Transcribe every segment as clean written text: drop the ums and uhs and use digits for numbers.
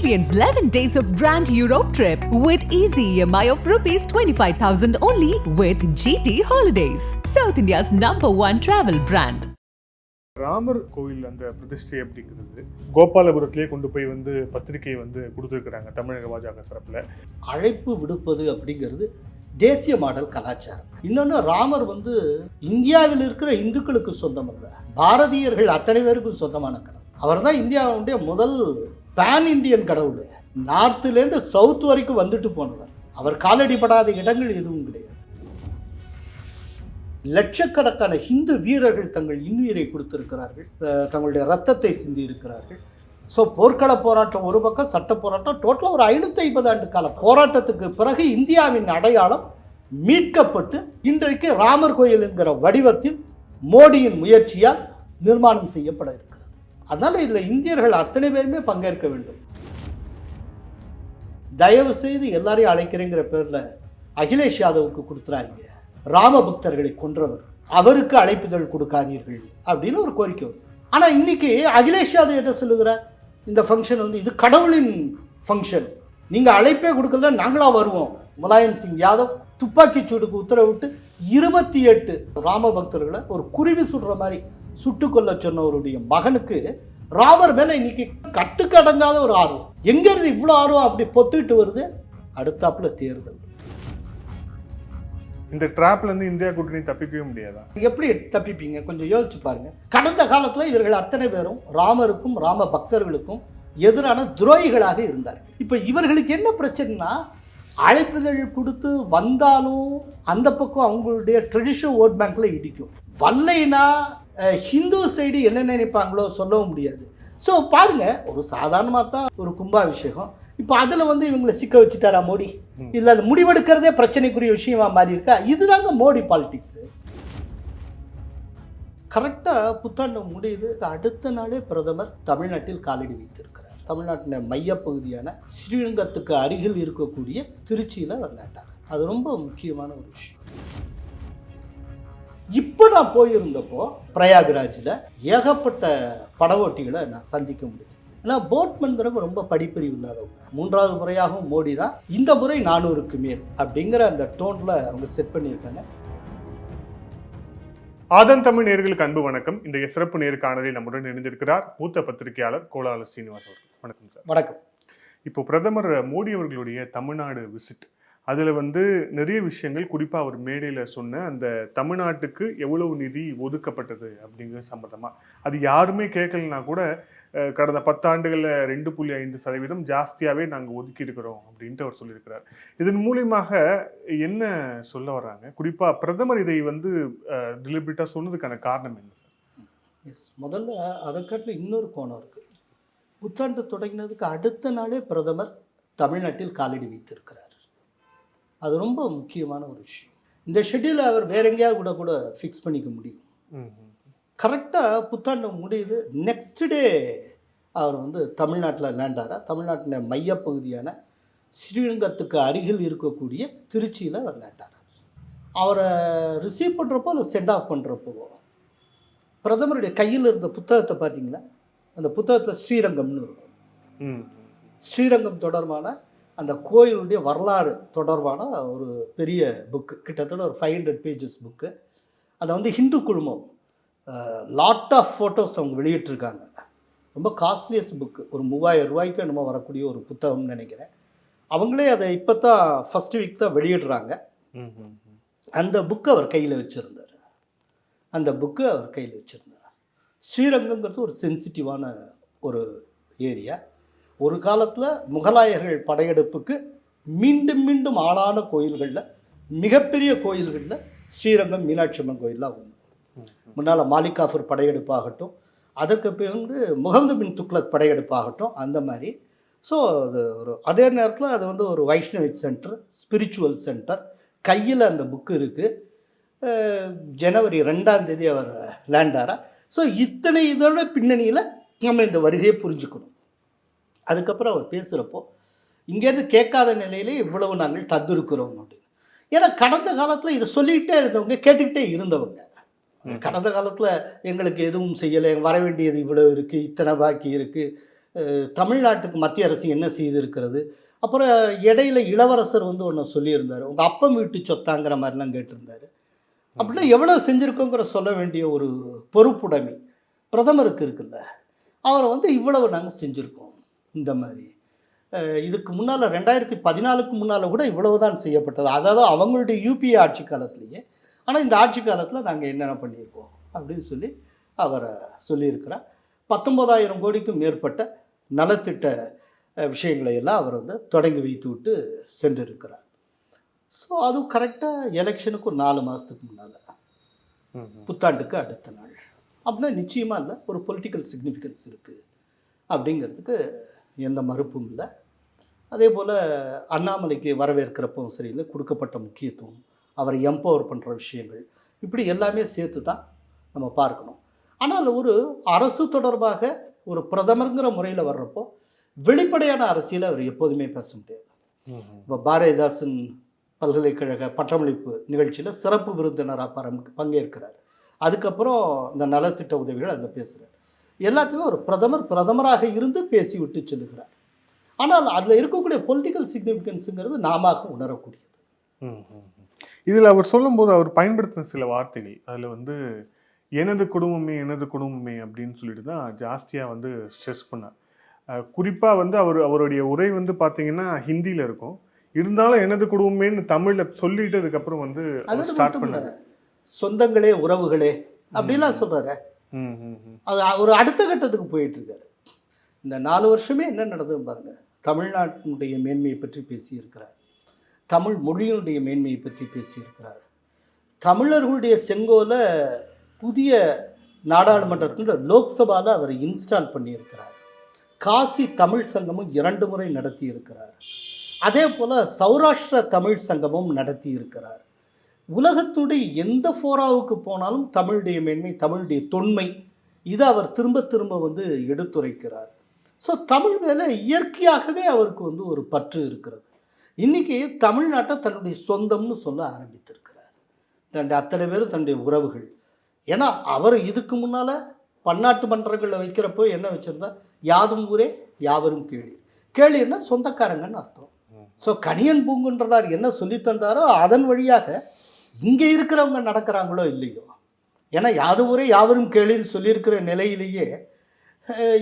Experience 11 days of Grand Europe trip with easy EMI of rupees 25,000 only with GT Holidays, South India's #1 travel brand. Ramar கோயில் அந்த பிரதிஷ்டை அப்படிங்கிறது கோபாலபுரத்திலே கொண்டு போய் பத்திரிகை கொடுத்துருக்குறாங்க தமிழக பாஜக தரப்புல. அழைப்பு விடுப்பது அப்படிங்கிறது தேசிய மாடல் கலாச்சாரம். இன்னொன்று, ராமர் இந்தியாவில் இருக்கிற இந்துக்களுக்கு சொந்தம் அல்ல, பாரதியர்கள் அத்தனை பேருக்கும் சொந்தமான கடவுள். அவர் தான் இந்தியாவுடைய முதல் பேன் இண்டியன் கடவுள். நார்த்துலேருந்து சவுத் வரைக்கும் வந்துட்டு போனவர். அவர் காலடிப்படாத இடங்கள் எதுவும் கிடையாது. லட்சக்கணக்கான ஹிந்து வீரர்கள் தங்கள் இன்னுயிரை கொடுத்திருக்கிறார்கள், தங்களுடைய ரத்தத்தை சிந்தி இருக்கிறார்கள். ஸோ போர்க்கள போராட்டம் ஒரு பக்கம், சட்ட போராட்டம், டோட்டலாக ஒரு 550 ஆண்டு கால போராட்டத்துக்கு பிறகு இந்தியாவின் அடையாளம் மீட்கப்பட்டு இன்றைக்கு ராமர் கோயில் என்கிற வடிவத்தில் மோடியின் முயற்சியால் நிர்மாணம் செய்யப்பட இருக்கிறது. அதனால் இதில் இந்தியர்கள் அத்தனை பேருமே பங்கேற்க வேண்டும். தயவு செய்து எல்லாரையும் அழைக்கிறேங்கிற பேரில் அகிலேஷ் யாதவுக்கு கொடுத்துறாங்க. ராம பக்தர்களை கொன்றவர், அவருக்கு அழைப்புதல் கொடுக்காதீர்கள் அப்படின்னு ஒரு கோரிக்கை வரும். ஆனால் இன்னைக்கு அகிலேஷ் யாதவ் என்ன சொல்லுகிறார், இந்த ஃபங்க்ஷன் இது கடவுளின் ஃபங்க்ஷன், நீங்கள் அழைப்பே கொடுக்கல, நாங்களாக வருவோம். முலாயம் சிங் யாதவ் துப்பாக்கி சூடுக்கு உத்தரவிட்டு 28 ராம பக்தர்களை ஒரு குருவி சுடுற மாதிரி சுட்டுக்கொள்ள சொன்னவருடைய மகனுக்கு ராமர் மேலே இன்னைக்கு கட்டுக்கடங்காத ஒரு ஆர்வம். எங்கேருந்து இவ்வளோ ஆர்வம் அப்படி பொத்துட்டு வருது? அடுத்தாப்புல தேர்தல். இந்த டிராப்ல இருந்து இந்தியா கூட்டணி தப்பிக்கவே முடியாதா? எப்படி தப்பிப்பீங்க? கொஞ்சம் யோசிச்சு பாருங்க. கடந்த காலத்தில் இவர்கள் அத்தனை பேரும் ராமருக்கும் ராம பக்தர்களுக்கும் எதிரான துரோகிகளாக இருந்தார்கள். இப்போ இவர்களுக்கு என்ன பிரச்சனைனா, அழைப்புதல் கொடுத்து வந்தாலும் அந்த பக்கம் அவங்களுடைய ட்ரெடிஷனல் ஓட் பேங்க்ல இடிக்கும். வல்லைனா ஹிந்து சைடு என்ன நினைப்பாங்களோ சொல்லவும் முடியாது. ஸோ பாருங்க, ஒரு சாதாரணமாக தான் ஒரு கும்பாபிஷேகம், இப்போ அதில் இவங்களை சிக்க வச்சுட்டாரா மோடி? இல்லை, அது முடிவெடுக்கிறதே பிரச்சனைக்குரிய விஷயமா மாறி இருக்கா? இதுதாங்க மோடி பாலிடிக்ஸு. கரெக்டாக புத்தாண்டு முடியுது, அடுத்த நாளே பிரதமர் தமிழ்நாட்டில் காலடி வைத்திருக்கிறார். தமிழ்நாட்டின் மையப்பகுதியான ஸ்ரீரங்கத்துக்கு அருகில் இருக்கக்கூடிய திருச்சியில் விளையாட்டாங்க. அது ரொம்ப முக்கியமான ஒரு விஷயம். இப்போ நான் போயிருந்தப்போ பிரயாக்ராஜில் ஏகப்பட்ட படகோட்டிகளை நான் சந்திக்க முடியும். ஏன்னா போட்மன்கிறவங்க ரொம்ப படிப்பறிவு இல்லாதவங்க. 3வது முறையாகவும் மோடி தான், இந்த முறை 400க்கு மேல் அப்படிங்கிற அந்த டோனில் அவங்க செட் பண்ணியிருக்காங்க. ஆதன் தமிழ் நேயர்களுக்கு அன்பு வணக்கம். இன்றைய சிறப்பு நேர்காணலில் நம்முடன் இணைந்திருக்கிறார் மூத்த பத்திரிகையாளர் கோலால சீனிவாஸ் அவர்கள். வணக்கம் சார். வணக்கம். இப்போ பிரதமர் மோடி அவர்களுடைய தமிழ்நாடு விசிட், அதில் நிறைய விஷயங்கள், குறிப்பாக அவர் மேடையில் சொன்ன அந்த தமிழ்நாட்டுக்கு எவ்வளவு நிதி ஒதுக்கப்பட்டது அப்படிங்கிற சம்மந்தமாக, அது யாருமே கேட்கலனா கூட கடந்த 10 ஆண்டுகளில் 2.5% ஜாஸ்தியாகவே நாங்கள் ஒதுக்கி இருக்கிறோம் அப்படின்ட்டு அவர் சொல்லியிருக்கிறார். இதன் மூலியமாக என்ன சொல்ல வர்றாங்க? குறிப்பாக பிரதமர் இதை டெலிபரேட்டாக சொன்னதுக்கான காரணம் என்ன சார்? எஸ், முதல்ல அதை காட்டில் இன்னொரு கோணம் இருக்குது. புத்தாண்டு தொடங்கினதுக்கு அடுத்த நாளே பிரதமர் தமிழ்நாட்டில் காலடி வைத்திருக்கிறார். அது ரொம்ப முக்கியமான ஒரு விஷயம். இந்த ஷெட்யூலை அவர் வேற எங்கேயாவது கூட ஃபிக்ஸ் பண்ணிக்க முடியும். கரெக்டாக புத்தாண்டு முடியுது, நெக்ஸ்ட் டே அவர் தமிழ்நாட்டில் லேண்டாரா. தமிழ்நாட்டின் மையப்பகுதியான ஸ்ரீரங்கத்துக்கு அருகில் இருக்கக்கூடிய திருச்சியில் அவர் லேண்டாரா. அவரை ரிசீவ் பண்ணுறப்போ இல்லை சென்ட் ஆஃப் பண்ணுறப்போ பிரதமருடைய கையில் இருந்த புத்தகத்தை பார்த்தீங்களா? அந்த புத்தகத்தில் ஸ்ரீரங்கம்னு இருக்கும். ஸ்ரீரங்கம் தொடர்பான அந்த கோயிலுடைய வரலாறு தொடர்பான ஒரு பெரிய புக்கு, கிட்டத்தட்ட ஒரு 500 பேஜஸ் புக்கு. அதை ஹிந்து குழுமம் லாட் ஆஃப் ஃபோட்டோஸ் அவங்க வெளியிட்டிருக்காங்க. ரொம்ப காஸ்ட்லியஸ்ட் புக்கு, ஒரு 3000 ரூபாய்க்கு என்னமோ வரக்கூடிய ஒரு புத்தகம்னு நினைக்கிறேன். அவங்களே அதை இப்போ தான் ஃபஸ்ட் வீக் தான் வெளியிடுறாங்க. அந்த புக்கு அவர் கையில் வச்சுருந்தார். ஸ்ரீரங்கங்கிறது ஒரு சென்சிட்டிவான ஒரு ஏரியா. ஒரு காலத்தில் முகலாயர்கள் படையெடுப்புக்கு மீண்டும் மீண்டும் ஆளான கோயில்களில், மிகப்பெரிய கோயில்களில் ஸ்ரீரங்கம் மீனாட்சி அம்மன் கோயிலெலாம் ஒன்று. முன்னால் மாலிக் காஃபர் படையெடுப்பாகட்டும், அதற்கு பிறகு முகமது பின் துக்ளக் படையெடுப்பாகட்டும், அந்த மாதிரி. ஸோ அது அதே நேரத்தில் அது ஒரு வைஷ்ணவிக் சென்டர், ஸ்பிரிச்சுவல் சென்டர். கையில் அந்த புக்கு இருக்குது. ஜனவரி 2ஆம் தேதி அவர் லேண்டாரா. ஸோ இத்தனை இதோட பின்னணியில் நம்ம இந்த வருகையை புரிஞ்சுக்கணும். அதுக்கப்புறம் அவர் பேசுகிறப்போ இங்கேருந்து கேட்காத நிலையிலே இவ்வளவு நாங்கள் தந்திருக்கிறோம் அப்படின்னு. ஏன்னா கடந்த காலத்தில் இதை சொல்லிக்கிட்டே இருந்தவங்க, கேட்டுக்கிட்டே இருந்தவங்க. கடந்த காலத்தில் எங்களுக்கு எதுவும் செய்யலை, வர வேண்டியது இவ்வளோ இருக்குது, இத்தனை பாக்கி இருக்குது, தமிழ்நாட்டுக்கு மத்திய அரசு என்ன செய்திருக்கிறது. அப்புறம் இடையில இளவரசர் வந்து ஒன்று சொல்லியிருந்தார், உங்கள் அப்பம் வீட்டு சொத்தாங்கிற மாதிரிலாம் கேட்டிருந்தார். அப்படின்னா எவ்வளோ செஞ்சுருக்கோங்கிற சொல்ல வேண்டிய ஒரு பொறுப்புடைமை பிரதமருக்கு இருக்குல்ல. அவரை வந்து இவ்வளவு நாங்கள் செஞ்சுருக்கோம் இந்த மாதிரி. இதுக்கு முன்னால் 2014க்கு முன்னால் கூட இவ்வளவு தான் செய்யப்பட்டது, அதாவது அவங்களுடைய யூபிஏ ஆட்சி காலத்திலேயே. ஆனால் இந்த ஆட்சி காலத்தில் நாங்கள் என்னென்ன பண்ணியிருக்கோம் அப்படின்னு சொல்லி அவரை சொல்லியிருக்கிறார். 19,000 கோடிக்கும் மேற்பட்ட நலத்திட்ட விஷயங்களை எல்லாம் அவர் வந்து தொடங்கி வைத்து விட்டு சென்றிருக்கிறார். ஸோ அதுவும் கரெக்டாக எலெக்ஷனுக்கு ஒரு 4 மாதத்துக்கு முன்னால், புத்தாண்டுக்கு அடுத்த நாள். அப்படின்னா நிச்சயமாக இல்லை, ஒரு பொலிட்டிக்கல் சிக்னிஃபிகன்ஸ் இருக்குது அப்படிங்கிறதுக்கு எந்த மறுப்பும் இல்லை. அதே போல் அண்ணாமலைக்கு வரவேற்கிறப்பவும் சரியில்லை, கொடுக்கப்பட்ட முக்கியத்துவம், அவரை எம்பவர் பண்ணுற விஷயங்கள், இப்படி எல்லாமே சேர்த்து தான் நம்ம பார்க்கணும். ஆனால் ஒரு அரசு தொடர்பாக ஒரு பிரதமருங்கிற முறையில் வர்றப்போ வெளிப்படையான அரசியலை அவர் எப்போதுமே பேச முடியாது. இப்போ பாரதிதாசன் பல்கலைக்கழக பட்டமளிப்பு நிகழ்ச்சியில் சிறப்பு விருந்தினராக பங்கேற்கிறார். அதுக்கப்புறம் இந்த நலத்திட்ட உதவிகள் அதில் பேசுகிறார். எல்லாத்தையுமே ஒரு பிரதமராக இருந்து பேசி விட்டு செல்லுகிறார். ஆனால் அதில் இருக்கக்கூடிய பொலிட்டிக்கல் சிக்னிஃபிகன்ஸுங்கிறது நாம உணரக்கூடியது. இதில் அவர் சொல்லும்போது அவர் பயன்படுத்தின சில வார்த்தைகள், அதில் வந்து எனது குடும்பமே அப்படின்னு சொல்லிட்டு தான் ஜாஸ்தியாக வந்து ஸ்ட்ரெஸ் பண்ணார். குறிப்பாக வந்து அவருடைய உரை வந்து பார்த்தீங்கன்னா ஹிந்தியில் இருக்கும், இருந்தாலும் எனது குடும்பமேன்னு தமிழில் சொல்லிட்டு அதுக்கப்புறம் வந்து ஸ்டார்ட் பண்ணார். சொந்தங்களே உறவுகளே அப்படிலாம் சொல்கிறாரு. அது ஒரு அடுத்த கட்டத்துக்கு போயிட்டு இருக்காரு. இந்த 4 வருஷமே என்ன நடந்தது பாருங்க. தமிழ்நாட்டினுடைய மேன்மையை பற்றி பேசியிருக்கிறார், தமிழ் மொழியினுடைய மேன்மையை பற்றி பேசியிருக்கிறார், தமிழர்களுடைய செங்கோலை புதிய நாடாளுமன்றத்தின் லோக்சபாவில் அவர் இன்ஸ்டால் பண்ணியிருக்கிறார். காசி தமிழ் சங்கமும் 2 முறை நடத்தி இருக்கிறார். அதே போல் சௌராஷ்டிர தமிழ் சங்கமும் நடத்தி இருக்கிறார். உலகத்துடைய எந்த ஃபோராவுக்கு போனாலும் தமிழுடைய மேன்மை, தமிழுடைய தொன்மை, இதை அவர் திரும்ப திரும்ப வந்து எடுத்துரைக்கிறார். ஸோ தமிழ் மேலே இயற்கையாகவே அவருக்கு வந்து ஒரு பற்று இருக்கிறது. இன்றைக்கி தமிழ்நாட்டை தன்னுடைய சொந்தம்னு சொல்ல ஆரம்பித்திருக்கிறார். தன்னுடைய அத்தனை பேரும் தன்னுடைய உறவுகள். ஏன்னா அவர் இதுக்கு முன்னால் பன்னாட்டு மன்றங்களில் வைக்கிறப்போ என்ன வச்சுருந்தா, யாதும் ஊரே யாவரும் கேளீர். கேளீர்னா சொந்தக்காரங்கன்னு அர்த்தம். ஸோ கணியன் பூங்குன்றனார் என்ன சொல்லி தந்தாரோ அதன் வழியாக இங்கே இருக்கிறவங்க நடக்கிறாங்களோ இல்லையோ. ஏன்னா யாதும் ஊரே யாவரும் கேளீர்னு சொல்லியிருக்கிற நிலையிலேயே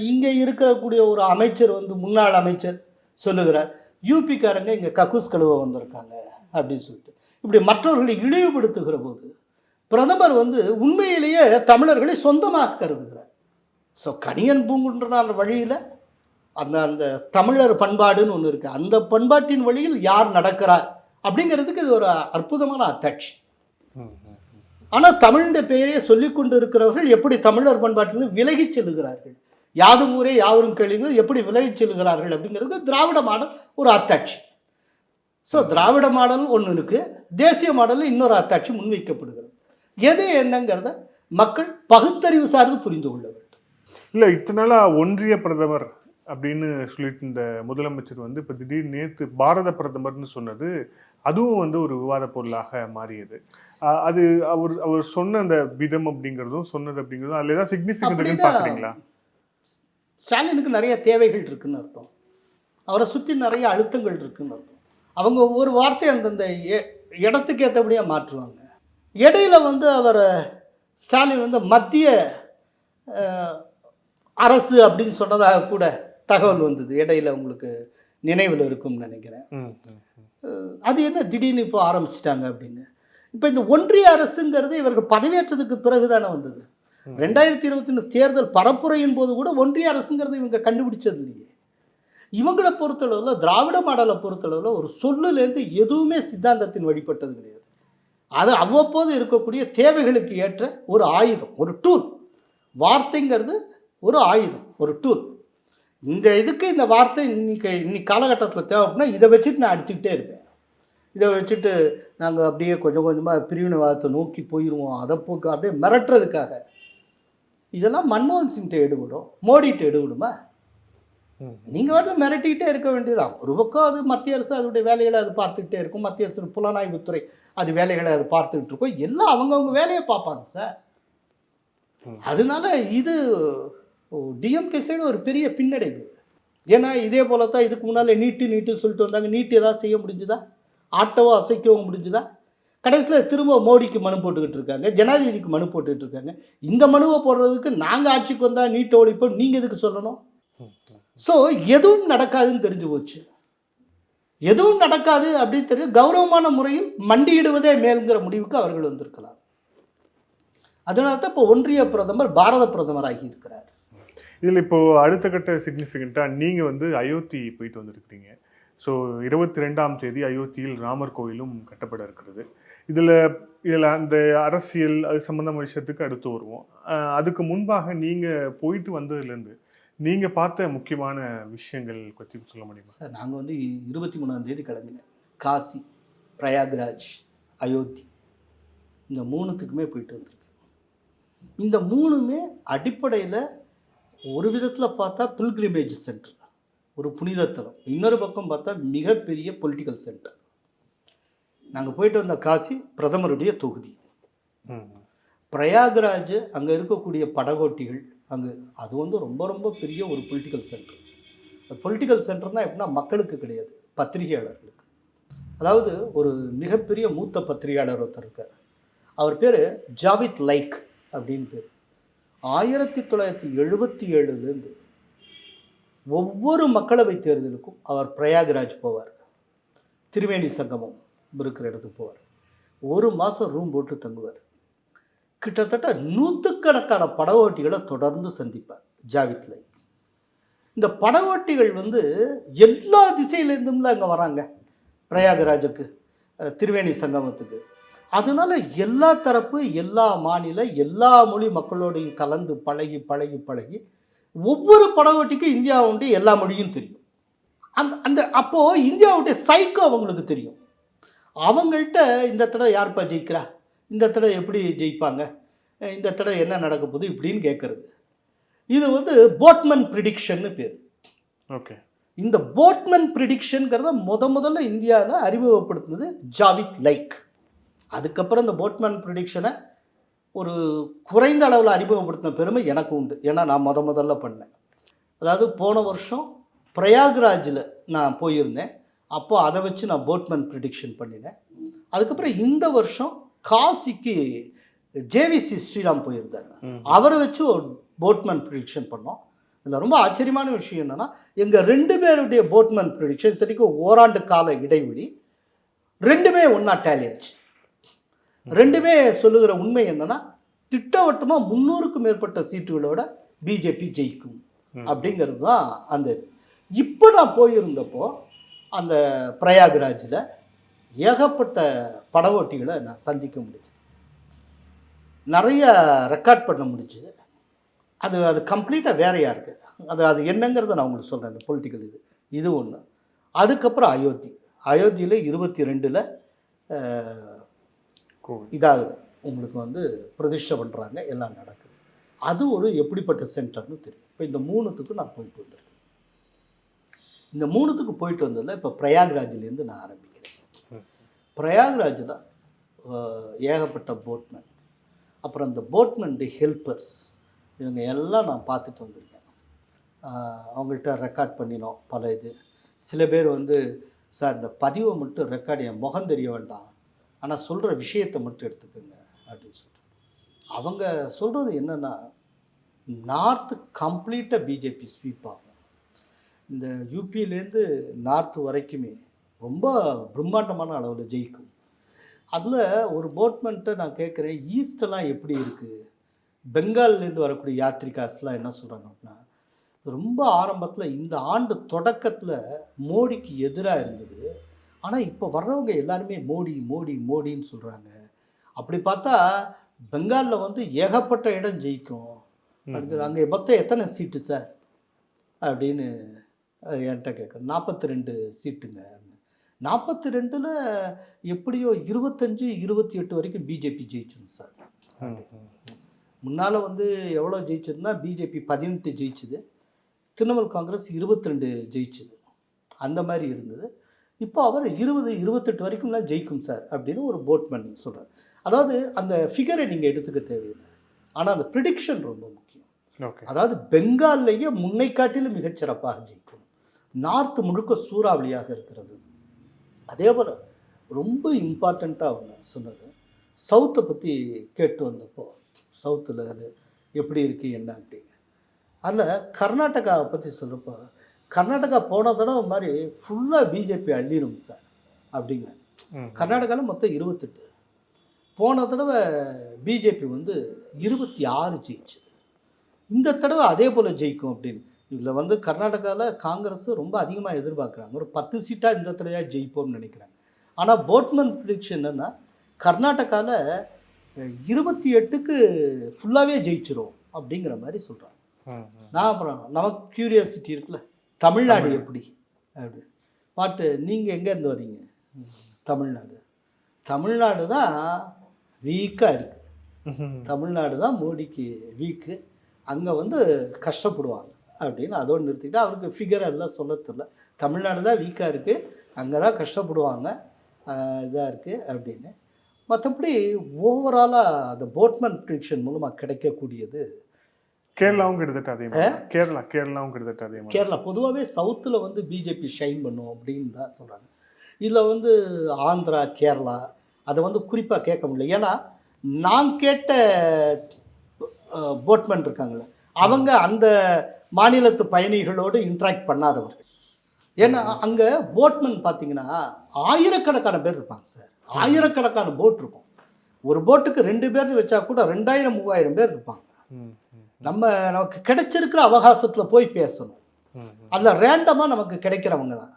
இங்கே இருக்கக்கூடிய ஒரு அமைச்சர் வந்து முன்னாள் அமைச்சர் சொல்லுகிறார், யூபிக்காரங்க இங்கே கக்கூஸ் கழுவ வந்திருக்காங்க அப்படின்னு சொல்லிட்டு. இப்படி மற்றவர்களை இழிவுபடுத்துகிற போது பிரதமர் வந்து உண்மையிலேயே தமிழர்களை சொந்தமாக கருதுகிறார். ஸோ கணியன் பூங்குன்றனார் வழியில் அந்த தமிழர் பண்பாடுன்னு ஒன்று இருக்குது, அந்த பண்பாட்டின் வழியில் யார் நடக்கிறார் அப்படிங்கிறதுக்கு இது ஒரு அற்புதமான அத்தாட்சி. ஆனால் தமிழுடைய பெயரே சொல்லி கொண்டு இருக்கிறவர்கள் எப்படி தமிழர் பண்பாட்டிலிருந்து விலகி செல்லுகிறார்கள், யாதும் ஊரே யாவரும் கேளுங்கள் எப்படி விலகி செல்லுகிறார்கள் அப்படிங்கிறது திராவிட மாடல் ஒரு அத்தாட்சி. ஸோ திராவிட மாடல் ஒன்று இருக்குது, தேசிய மாடலில் இன்னொரு அத்தாட்சி முன்வைக்கப்படுகிறது. எது என்னங்கிறத மக்கள் பகுத்தறிவு சார்ந்து புரிந்து கொள்ள வேண்டும். இல்லை இத்தனை நாளாக ஒன்றிய பிரதமர் அப்படின்னு சொல்லிட்டு இந்த முதலமைச்சர் வந்து இப்போ திடீர்னு நேற்று பாரத பிரதமர்னு சொன்னது, அதுவும் வந்து ஒரு விவாத பொருளாக மாறியது. அது அவர் சொன்ன அந்த விதம் அப்படிங்கிறதும் சொன்னது அப்படிங்கிறதும் அதில் ஏதாவது சிக்னிஃபிகன்ட் பார்க்குறீங்களா? ஸ்டாலினுக்கு நிறைய தேவைகள் இருக்குன்னு அர்த்தம், அவரை சுற்றி நிறைய அழுத்தங்கள் இருக்குன்னு அர்த்தம். அவங்க ஒவ்வொரு வார்த்தை அந்தந்த இடத்துக்கு ஏற்றபடியாக மாற்றுவாங்க. இடையில வந்து அவரை ஸ்டாலின் வந்து மத்திய அரசு அப்படின்னு சொன்னதாக கூட தகவல் வந்தது, இடையில உங்களுக்கு நினைவில் இருக்கும்னு நினைக்கிறேன். அது என்ன திடீர்னு இப்போ ஆரம்பிச்சிட்டாங்க அப்படின்னு. இப்போ இந்த ஒன்றிய அரசுங்கிறது இவர்கள் பதவியேற்றதுக்கு பிறகு தானே வந்தது. 2021 தேர்தல் பரப்புரையின் போது கூட ஒன்றிய அரசுங்கிறது இவங்க கண்டுபிடிச்சது இல்லையே. இவங்களை பொறுத்தளவில், திராவிட மாடலை பொறுத்தளவில் ஒரு சொல்லுலேருந்து எதுவுமே சித்தாந்தத்தின் வழிபட்டது கிடையாது. அது அவ்வப்போது இருக்கக்கூடிய தேவைகளுக்கு ஏற்ற ஒரு ஆயுதம், ஒரு டூல். வார்த்தைங்கிறது ஒரு ஆயுதம், ஒரு டூல். இந்த இதுக்கு இந்த வார்த்தை இன்னைக்கு காலகட்டத்தில் தேவைப்படுனா இதை வச்சுட்டு நான் அடிச்சுக்கிட்டே இருப்பேன், இதை வச்சுட்டு நாங்கள் அப்படியே கொஞ்சம் கொஞ்சமாக பிரிவினைவாதத்தை நோக்கி போயிடுவோம், அதை போக்கு அப்படியே மிரட்டுறதுக்காக. இதெல்லாம் மன்மோகன் சிங்கிட்ட எடுபடும், மோடிகிட்ட எடுபடுமா? நீங்கள் வாட்டில் மிரட்டிக்கிட்டே இருக்க வேண்டியதுதான். ஒரு பக்கம் அது மத்திய அரசு அதனுடைய வேலைகளை அது பார்த்துக்கிட்டே இருக்கும், மத்திய அரசு புலனாய்வுத்துறை அது வேலைகளை அது பார்த்துக்கிட்டு இருக்கும், எல்லாம் அவங்கவுங்க வேலையை பார்ப்பாங்க சார். அதனால இது டிஎம்கே சைடு ஒரு பெரிய பின்னடைவு. ஏன்னா இதே போல தான் இதுக்கு முன்னால் நீட்டு சொல்லிட்டு வந்தாங்க. நீட்டு ஏதாவது செய்ய முடிஞ்சுதா? ஆட்டவோ அசைக்கவும் முடிஞ்சுதா? கடைசியில் திரும்ப மோடிக்கு மனு போட்டுக்கிட்டு இருக்காங்க, ஜனாதிபதிக்கு மனு போட்டுக்கிட்டு இருக்காங்க. இந்த மனுவை போடுறதுக்கு நாங்கள் ஆட்சிக்கு வந்தால் நீட்டை ஒழிப்போம், நீங்கள் எதுக்கு சொல்லணும்? ஸோ எதுவும் நடக்காதுன்னு தெரிஞ்சு போச்சு. எதுவும் நடக்காது அப்படின்னு தெரியும். கௌரவமான முறையில் மண்டியிடுவதே மேல்ங்கிற முடிவுக்கு அவர்கள் வந்திருக்கலாம். அதனால தான் இப்போ ஒன்றிய பிரதமர் பாரத பிரதமர் ஆகியிருக்கிறார். இதில் இப்போ அடுத்த கட்ட சிக்னிஃபிகண்ட்டாக நீங்கள் வந்து அயோத்தி போயிட்டு வந்திருக்கிறீங்க. ஸோ 22ஆம் தேதி அயோத்தியில் ராமர் கோயிலும் கட்டப்பட இருக்கிறது. இதில் அந்த அரசியல் அது சம்பந்தமான விஷயத்துக்கு அடுத்து வருவோம். அதுக்கு முன்பாக நீங்கள் போயிட்டு வந்ததுலேருந்து நீங்கள் பார்த்த முக்கியமான விஷயங்கள் பற்றி சொல்ல முடியுமா? சார், நாங்கள் வந்து 23ஆம் தேதி கிளம்பினேன். காசி, பிரயாக்ராஜ், அயோத்தி, இந்த 3த்துக்குமே போயிட்டு வந்திருக்கேன். இந்த 3மே அடிப்படையில் ஒரு விதத்தில் பார்த்தா பில்கிரிமேஜ் சென்டர், ஒரு புனிதத்தலம். இன்னொரு பக்கம் பார்த்தா மிகப்பெரிய பொலிட்டிக்கல் சென்டர். நாங்கள் போயிட்டு வந்த காசி பிரதமருடைய தொகுதி. பிரயாக்ராஜ் அங்கே இருக்கக்கூடிய படகோட்டிகள், அங்கே அது வந்து ரொம்ப ரொம்ப பெரிய ஒரு பொலிட்டிக்கல் சென்டர். பொலிட்டிக்கல் சென்டர்னால் எப்படின்னா மக்களுக்கு கிடையாது, பத்திரிகையாளர்களுக்கு. அதாவது ஒரு மிகப்பெரிய மூத்த பத்திரிகையாளர் ஒருத்தர் இருக்கார். அவர் பேர் ஜாவித் லைக் அப்படின்னு பேர். 1977லேருந்து ஒவ்வொரு மக்களவை தேர்தலுக்கும் அவர் பிரயாக்ராஜ் போவார். திரிவேணி சங்கமம் இருக்கிற இடத்துக்கு போவார். ஒரு மாதம் ரூம் போட்டு தங்குவார். கிட்டத்தட்ட 100கணக்கான படகோட்டிகளை தொடர்ந்து சந்திப்பார் ஜாவித் லைக். இந்த படகோட்டிகள் வந்து எல்லா திசையிலேருந்தும்ல அங்கே வராங்க பிரயாகராஜுக்கு, திரிவேணி சங்கமத்துக்கு. அதனால எல்லா தரப்பு, எல்லா மாநில, எல்லா மொழி மக்களோடையும் கலந்து பழகி பழகி பழகி ஒவ்வொரு படகோட்டிக்கும் இந்தியாவுடைய எல்லா மொழியும் தெரியும். அந்த அப்போது இந்தியாவுடைய சைக்கோ அவங்களுக்கு தெரியும். அவங்கள்ட்ட இந்த தடவை யார்ப்பா ஜெயிக்கிறா, இந்த தடவை எப்படி ஜெயிப்பாங்க, இந்த தடவை என்ன நடக்க போகுது இப்படின்னு கேட்குறது. இது வந்து போட்மன் ப்ரிடிக்ஷன்னு பேர். ஓகே. இந்த போட்மன் ப்ரிடிக்ஷனுங்கிறத முதல்ல இந்தியாவில் அறிமுகப்படுத்தினது ஜாவித் லைக். அதுக்கப்புறம் இந்த போட்மன் ப்ரிடிக்ஷனை ஒரு குறைந்த அளவில் அறிமுகப்படுத்தின பெருமை எனக்கு உண்டு. ஏன்னா நான் முதல்ல பண்ணேன். அதாவது போன வருஷம் பிரயாக்ராஜில் நான் போயிருந்தேன். அப்போ அதை வச்சு நான் போட்மன் ப்ரிடிக்ஷன் பண்ணினேன். அதுக்கப்புறம் இந்த வருஷம் காசிக்கு ஜேவிசி ஸ்ரீராம் போயிருந்தார். அவரை வச்சு ஒரு போட்மன் ப்ரிடிக்ஷன் பண்ணோம். இதில் ரொம்ப ஆச்சரியமான விஷயம் என்னென்னா, எங்கள் 2 பேருடைய போட்மன் ப்ரிடிக்ஷன் இத்தனைக்கும் ஓராண்டு கால இடைவெளி, 2மே ஒன்றா டேலி ஆச்சு. 2மே சொல்லுகிற உண்மை என்னென்னா, திட்டவட்டமாக 300க்கும் மேற்பட்ட சீட்டுகளோட பிஜேபி ஜெயிக்கும் அப்படிங்கிறது தான் அந்த இது. இப்போ நான் போயிருந்தப்போ அந்த பிரயாக்ராஜில் ஏகப்பட்ட படகோட்டிகளை நான் சந்திக்க முடிஞ்சுது. நிறைய ரெக்கார்ட் பண்ண முடிஞ்சுது. அது கம்ப்ளீட்டாக வேறையாக இருக்குது. அது என்னங்கிறத நான் உங்களுக்கு சொல்கிறேன். இந்த பொலிட்டிக்கல் இது ஒன்று. அதுக்கப்புறம் அயோத்தியில் 22ல் இதாகுது, உங்களுக்கு வந்து பிரதிஷ்டை பண்ணுறாங்க, எல்லாம் நடக்குது. அது ஒரு எப்படிப்பட்ட சென்டர்னு தெரியும். இப்போ இந்த 3த்துக்கு நான் போயிட்டு வந்திருக்கேன். இந்த 3த்துக்கு போயிட்டு வந்ததில் இப்போ பிரயாக்ராஜிலேருந்து நான் ஆரம்பிக்கிறேன். பிரயாக்ராஜில் ஏகப்பட்ட போட்மேன், அப்புறம் இந்த போட்மேனுடைய ஹெல்ப்பர்ஸ், இவங்க எல்லாம் நான் பார்த்துட்டு வந்திருக்கேன். அவங்கள்ட்ட ரெக்கார்ட் பண்ணினோம் பல இது. சில பேர் வந்து, சார் இந்த பதிவை மட்டும் ரெக்கார்டு, என் முகம் தெரிய வேண்டாம், ஆனால் சொல்கிற விஷயத்தை மட்டும் எடுத்துக்கோங்க அப்படின்னு சொல்லிட்டு. அவங்க சொல்கிறது என்னென்னா, நார்த்து கம்ப்ளீட்டாக பிஜேபி ஸ்வீப் ஆகும். இந்த யூபியிலேருந்து நார்த்து வரைக்குமே ரொம்ப பிரம்மாண்டமான அளவில் ஜெயிக்கும். அதில் ஒரு போட்மெண்ட்டை நான் கேட்குறேன், ஈஸ்டெல்லாம் எப்படி இருக்குது, பெங்கால்லேருந்து வரக்கூடிய யாத்ரிகாஸ்லாம் என்ன சொல்கிறாங்க அப்படின்னா, ரொம்ப ஆரம்பத்தில் இந்த ஆண்டு தொடக்கத்தில் மோடிக்கு எதிராக இருந்தது, ஆனால் இப்போ வர்றவங்க எல்லாருமே மோடி மோடி மோடின்னு சொல்கிறாங்க. அப்படி பார்த்தா பெங்காலில் வந்து ஏகப்பட்ட இடம் ஜெயிக்கும். அடுத்து அங்கே மொத்தம் எத்தனை சீட்டு சார் அப்படின்னு என்கிட்ட கேட்குறேன். 42 சீட்டுங்க. 42ல் எப்படியோ 25-28 வரைக்கும் பிஜேபி ஜெயிச்சுங்க சார். முன்னால் வந்து எவ்வளோ ஜெயிச்சதுன்னா, பிஜேபி 18 ஜெயிச்சுது, திரிணாமுல் காங்கிரஸ் 22 ஜெயிச்சுது, அந்த மாதிரி இருந்தது. இப்போ அவர் 20-28 வரைக்கும்லாம் ஜெயிக்கும் சார் அப்படின்னு ஒரு போட்மேன் சொல்கிறார். அதாவது அந்த ஃபிகரை நீங்கள் எடுத்துக்க தேவையில்லை, ஆனால் அந்த ப்ரிடிக்ஷன் ரொம்ப முக்கியம். அதாவது பெங்கால்லையே முன்னை காட்டிலும் மிகச்சிறப்பாக ஜெயிக்கும், நார்த் முழுக்க சூறாவளியாக இருக்கிறது. அதே போல் ரொம்ப இம்பார்ட்டண்ட்டாக ஒன்று சொன்னது, சவுத்தை பற்றி கேட்டு வந்தப்போ சவுத்தில் அது எப்படி இருக்குது என்ன அப்படிங்க. அதில் கர்நாடகாவை பற்றி சொல்கிறப்போ, கர்நாடகா போன தடவை மாதிரி ஃபுல்லாக பிஜேபி அள்ளிடும் சார் அப்படிங்க. கர்நாடகாவில் மொத்தம் 28, போன தடவை பிஜேபி வந்து 26 ஜெயிச்சு. இந்த தடவை அதே போல் ஜெயிக்கும் அப்படின்னு. இதில் வந்து கர்நாடகாவில் காங்கிரஸ் ரொம்ப அதிகமாக எதிர்பார்க்குறாங்க. ஒரு 10 சீட்டாக இந்த தடவையாக ஜெயிப்போம்னு நினைக்கிறாங்க. ஆனால் போட்மன் ப்ரிடிக்ஷன் என்னென்னா கர்நாடகாவில் 28க்கு ஃபுல்லாகவே ஜெயிச்சிரும் அப்படிங்கிற மாதிரி சொல்கிறாங்க. நான் அப்புறம் நமக்கு க்யூரியாசிட்டி இருக்குல்ல, தமிழ்நாடு எப்படி அப்படி பாட்டு. நீங்கள் எங்கேருந்து வரீங்க? தமிழ்நாடு. தமிழ்நாடு தான் வீக்காக இருக்குது. தமிழ்நாடு தான் மோடிக்கு வீக்கு. அங்கே வந்து கஷ்டப்படுவாங்க அப்படின்னு அதோடு நிறுத்திக்கிட்டு அவருக்கு ஃபிகர் அதெல்லாம் சொல்ல தெரியல. தமிழ்நாடு தான் வீக்காக இருக்குது, அங்கே தான் கஷ்டப்படுவாங்க, இதாக இருக்குது அப்படின்னு. மற்றபடி ஓவராலாக அந்த போட்மன் ப்ரிடிக்ஷன் மூலமாக கிடைக்கக்கூடியது கேரளாவும் கிட்டத்தட்ட அதே மாதிரி. கேரளாவும் கிட்டத்தட்ட அதே மாதிரி. கேரளா பொதுவாகவே சவுத்தில் வந்து பிஜேபி ஷைன் பண்ணும் அப்படின்னு தான் சொல்கிறாங்க. இதில் வந்து ஆந்திரா, கேரளா அதை வந்து குறிப்பாக கேட்க முடியல. ஏன்னா நான் கேட்ட போட்மேன் இருக்காங்களே, அவங்க அந்த மாநிலத்து பயணிகளோடு இன்ட்ராக்ட் பண்ணாதவர்கள். ஏன்னா அங்கே போட்மேன் பார்த்தீங்கன்னா ஆயிரக்கணக்கான பேர் இருப்பாங்க சார். ஆயிரக்கணக்கான போட் இருக்கும். ஒரு போட்டுக்கு 2 பேர்னு வச்சா கூட 2000-3000 பேர் இருப்பாங்க. நமக்கு கிடைச்சிருக்கிற அவகாசத்தில் போய் பேசணும். அதில் ரேண்டமாக நமக்கு கிடைக்கிறவங்க தான்.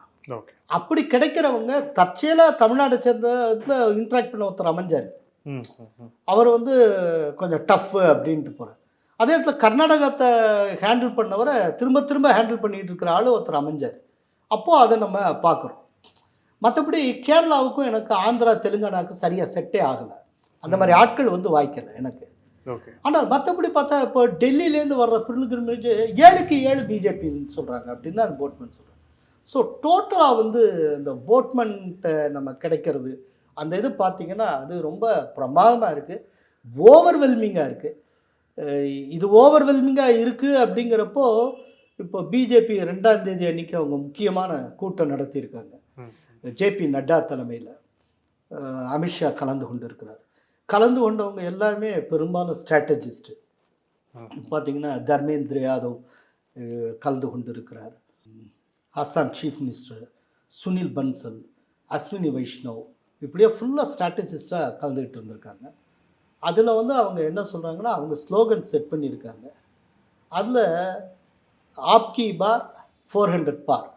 அப்படி கிடைக்கிறவங்க தற்செயலாக தமிழ்நாட்டை சேர்ந்த இதில் இன்ட்ராக்ட் பண்ண ஒருத்தர் அமைஞ்சார். அவர் வந்து கொஞ்சம் டஃப்பு அப்படின்ட்டு போகிறார். அதே இடத்துல கர்நாடகத்தை ஹேண்டில் பண்ணவரை திரும்ப திரும்ப ஹேண்டில் பண்ணிகிட்டு இருக்கிற ஆள் ஒருத்தர் அமைஞ்சார். அப்போது அதை நம்ம பார்க்குறோம். மற்றபடி கேரளாவுக்கும் எனக்கு ஆந்திரா, தெலுங்கானாவுக்கு சரியாக செட்டே ஆகலை. அந்த மாதிரி ஆட்கள் வந்து வாய்க்கலை எனக்கு. ஆனால் மற்றபடி பார்த்தா இப்போ டெல்லியிலேருந்து வர்ற பிரில்கிரிமேஜ் 7க்கு 7 பிஜேபின்னு சொல்கிறாங்க அப்படின்னு தான் போட்மேன் சொல்கிறாங்க. ஸோ டோட்டலாக வந்து இந்த போட்மன்ட்ட நம்ம கிடைக்கிறது அந்த இது பார்த்திங்கன்னா அது ரொம்ப பிரமாதமாக இருக்குது, ஓவர்வெல்மிங்காக இருக்குது. இது ஓவர்வெல்மிங்காக இருக்குது அப்படிங்கிறப்போ இப்போ பிஜேபி 2ஆம் தேதி அன்றைக்கி அவங்க முக்கியமான கூட்டம் நடத்தியிருக்காங்க. ஜேபி நட்டா தலைமையில் அமித்ஷா கலந்து கொண்டு இருக்கிறார். கலந்து கொண்டவங்க எல்லாருமே பெரும்பாலும் ஸ்ட்ராட்டஜிஸ்ட்டு. பார்த்திங்கன்னா தர்மேந்திர யாதவ் கலந்து கொண்டு இருக்கிறார், அஸ்ஸாம் சீஃப் மினிஸ்டர் சுனில் பன்சல், அஸ்வினி வைஷ்ணவ், இப்படியே ஃபுல்லாக ஸ்ட்ராட்டஜிஸ்டாக கலந்துக்கிட்டு இருந்திருக்காங்க. அதில் வந்து அவங்க என்ன சொல்கிறாங்கன்னா அவங்க ஸ்லோகன் செட் பண்ணியிருக்காங்க. அதில் ஆப்கி பார் 400 பார்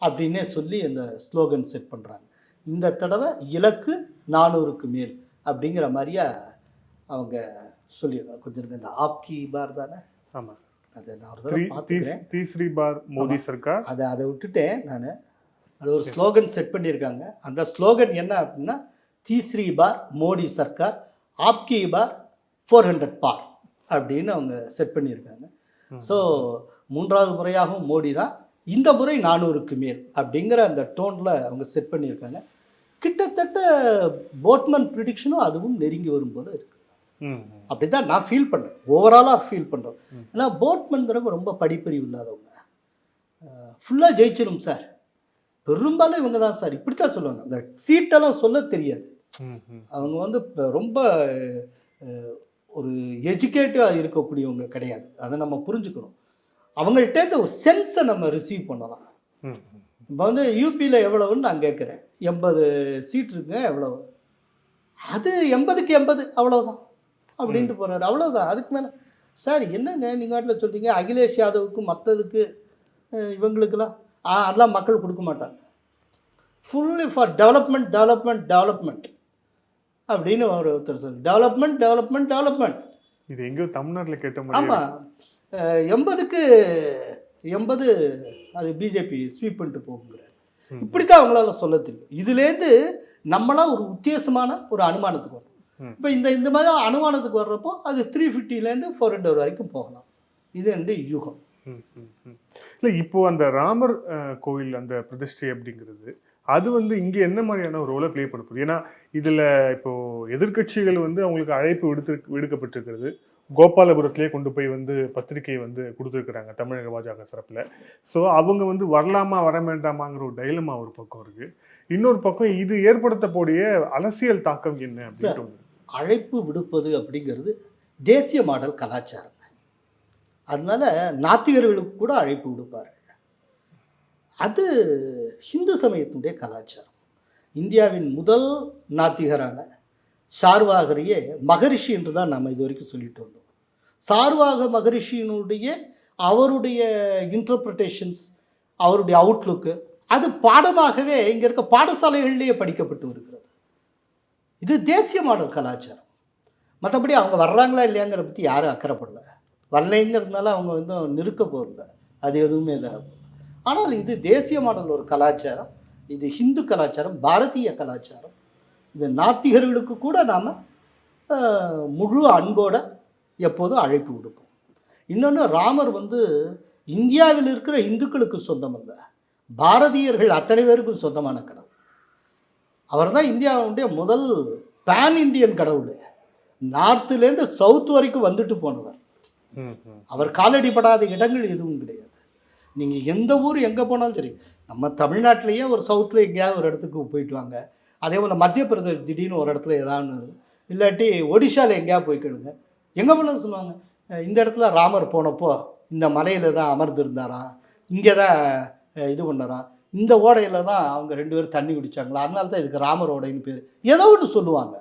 அப்படின்னே சொல்லி அந்த ஸ்லோகன் செட் பண்ணுறாங்க. இந்த தடவை இலக்கு 400க்கு மேல் அப்படிங்கிற மாதிரியா அவங்க சொல்லிடுறாங்க. கொஞ்சம் இந்த ஆப்கி பார் தானே. ஆமாம், அதை நான் ஒரு தடவை பார்த்துக்கிறேன். தீஸ்ரி பார் மோடி சர்க்கார். அதை விட்டுட்டேன் நான். அது ஒரு ஸ்லோகன் செட் பண்ணியிருக்காங்க. அந்த ஸ்லோகன் என்ன அப்படின்னா தீஸ்ரி பார் மோடி சர்க்கார், ஆப்கி பார் 400 பார் அப்படின்னு அவங்க செட் பண்ணியிருக்காங்க. ஸோ 3வது முறையாகவும் மோடி தான், இந்த முறை 400க்கு மேல் அப்படிங்கிற அந்த டோனில் அவங்க செட் பண்ணியிருக்காங்க. கிட்டத்தட்ட போட்மன் ப்ரிடிக்ஷனும் அதுவும் நெருங்கி வரும்போது இருக்குது. அப்படி தான் நான் ஃபீல் பண்ணேன், ஓவராலாக ஃபீல் பண்ணுறோம். ஏன்னா போட்மன்கிறவங்க ரொம்ப படிப்பறிவு இல்லாதவங்க. ஃபுல்லாக ஜெயிச்சிடும் சார், பெரும்பாலும் இவங்க தான் சார், இப்படி தான் சொல்லுவாங்க. அந்த சீட்டெல்லாம் சொல்ல தெரியாது. அவங்க வந்து ரொம்ப ஒரு எஜுகேட்டிவாக இருக்கக்கூடியவங்க கிடையாது. அதை நம்ம புரிஞ்சுக்கணும். அவங்கள்ட்ட ஒரு சென்ஸை நம்ம ரிசீவ் பண்ணலாம். இப்போ வந்து யூபியில் எவ்வளவுன்னு நான் கேட்குறேன், 80 சீட் இருக்குங்க, எவ்வளவு? அது 80க்கு 80 அவ்வளோதான் அப்படின்ட்டு போகிறாரு, அவ்வளோதான். அதுக்கு மேலே சார் என்னங்க நீங்கள் வாட்டில் சொல்கிறீங்க அகிலேஷ் யாதவுக்கு மற்றதுக்கு இவங்களுக்கெல்லாம் அதெல்லாம் மக்கள் கொடுக்க மாட்டாங்க. Fully for development development development அப்படின்னு ஒருத்தர் சொல்லு, டெவலப்மெண்ட் டெவலப்மெண்ட் டெவலப்மெண்ட். இது எங்கேயோ தமிழ்நாட்டில் கேட்ட மாதிரி. ஆமாம், 80க்கு 80 அது பிஜேபி ஸ்வீப் பண்ணிட்டு போகுங்கிறார். இப்படி தான் அவங்களால சொல்ல தெரியும். இதுலேருந்து நம்மளாம் ஒரு உத்தேசமான ஒரு அனுமானத்துக்கு வரும். இப்போ இந்த மாதிரி அனுமானத்துக்கு வர்றப்போ அது 350லேருந்து 400 வரைக்கும் போகலாம். இது வந்து யூகம். இல்லை, இப்போ அந்த ராமர் கோயில் அந்த பிரதிஷ்டை அப்படிங்கிறது அது வந்து இங்கே என்ன மாதிரியான ஒரு ரோலை ப்ளே பண்ண போகுது? ஏன்னா இதில் இப்போது எதிர்கட்சிகள் வந்து அவங்களுக்கு அழைப்பு விடுக்கப்பட்டிருக்கிறது, கோபாலபுரத்திலே கொண்டு போய் வந்து பத்திரிகை வந்து கொடுத்துருக்குறாங்க தமிழக பாஜக தரப்புல. ஸோ அவங்க வந்து வரலாமா வர வேண்டாமாங்கிற ஒரு டைலமா ஒரு பக்கம் இருக்கு. இன்னொரு பக்கம் இது ஏற்படுத்தக்கூடிய அரசியல் தாக்கம் என்ன அப்படின்ட்டு ஒண்ணு. அழைப்பு விடுப்பது அப்படிங்கிறது தேசிய மாடல் கலாச்சாரம். அதனால நாத்திகர்களுக்கு கூட அழைப்பு விடுப்பார்கள். அது ஹிந்து சமயத்தினுடைய கலாச்சாரம். இந்தியாவின் முதல் நாத்திகரான சார்வாகரையே மகரிஷி என்று தான் நம்ம இது வரைக்கும் சொல்லிட்டு வந்தோம். சார்வாக மகரிஷியினுடைய அவருடைய இன்டர்பிரிட்டேஷன்ஸ், அவருடைய அவுட்லுக்கு அது பாடமாகவே இங்கே இருக்க பாடசாலைகளிலேயே படிக்கப்பட்டு வருகிறது. இது தேசிய மாடல் கலாச்சாரம். மற்றபடி அவங்க வர்றாங்களா இல்லையாங்கிற பற்றி யாரும் அக்கறைப்படல. வரலைங்கிறதுனால அவங்க வந்து நிற்க போகிறதில்ல, அது எதுவுமே இல்லை. ஆனால் இது தேசிய மாடல் ஒரு கலாச்சாரம். இது ஹிந்து கலாச்சாரம், பாரதிய கலாச்சாரம். இது நாத்திகர்களுக்கு கூட நாம் முழு அன்போடு எப்போதும் அழைப்பு விடுப்போம். இன்னொன்று, ராமர் வந்து இந்தியாவில் இருக்கிற இந்துக்களுக்கு சொந்தம் அல்ல, பாரதியர்கள் அத்தனை பேருக்கும் சொந்தமான கடவுள். அவர் தான் இந்தியாவுடைய முதல் பேன் இண்டியன் கடவுள். நார்த்துலேருந்து சவுத் வரைக்கும் வந்துட்டு போனவர். அவர் காலடிப்படாத இடங்கள் எதுவும் கிடையாது. நீங்கள் எந்த ஊர் எங்கே போனாலும் சரி, நம்ம தமிழ்நாட்டிலேயே ஒரு சவுத்தில் எங்கேயாவது ஒரு இடத்துக்கு போயிட்டு வாங்க. அதே போல் மத்திய பிரதேஷ் திடீர்னு ஒரு இடத்துல ஏதாவது, இல்லாட்டி ஒடிஷாவில் எங்கேயாவது போய் கேளுங்க, எங்கே போனாலும் சொல்லுவாங்க, இந்த இடத்துல ராமர் போனப்போ இந்த மலையில் தான் அமர்ந்திருந்தாராம், இங்கே தான் இது பண்ணாராம், இந்த ஓடையில் தான் அவங்க 2 பேரும் தண்ணி குடித்தாங்களா, அதனால தான் இதுக்கு ராமர் ஓடைன்னு பேர், ஏதோ ஒன்று சொல்லுவாங்க.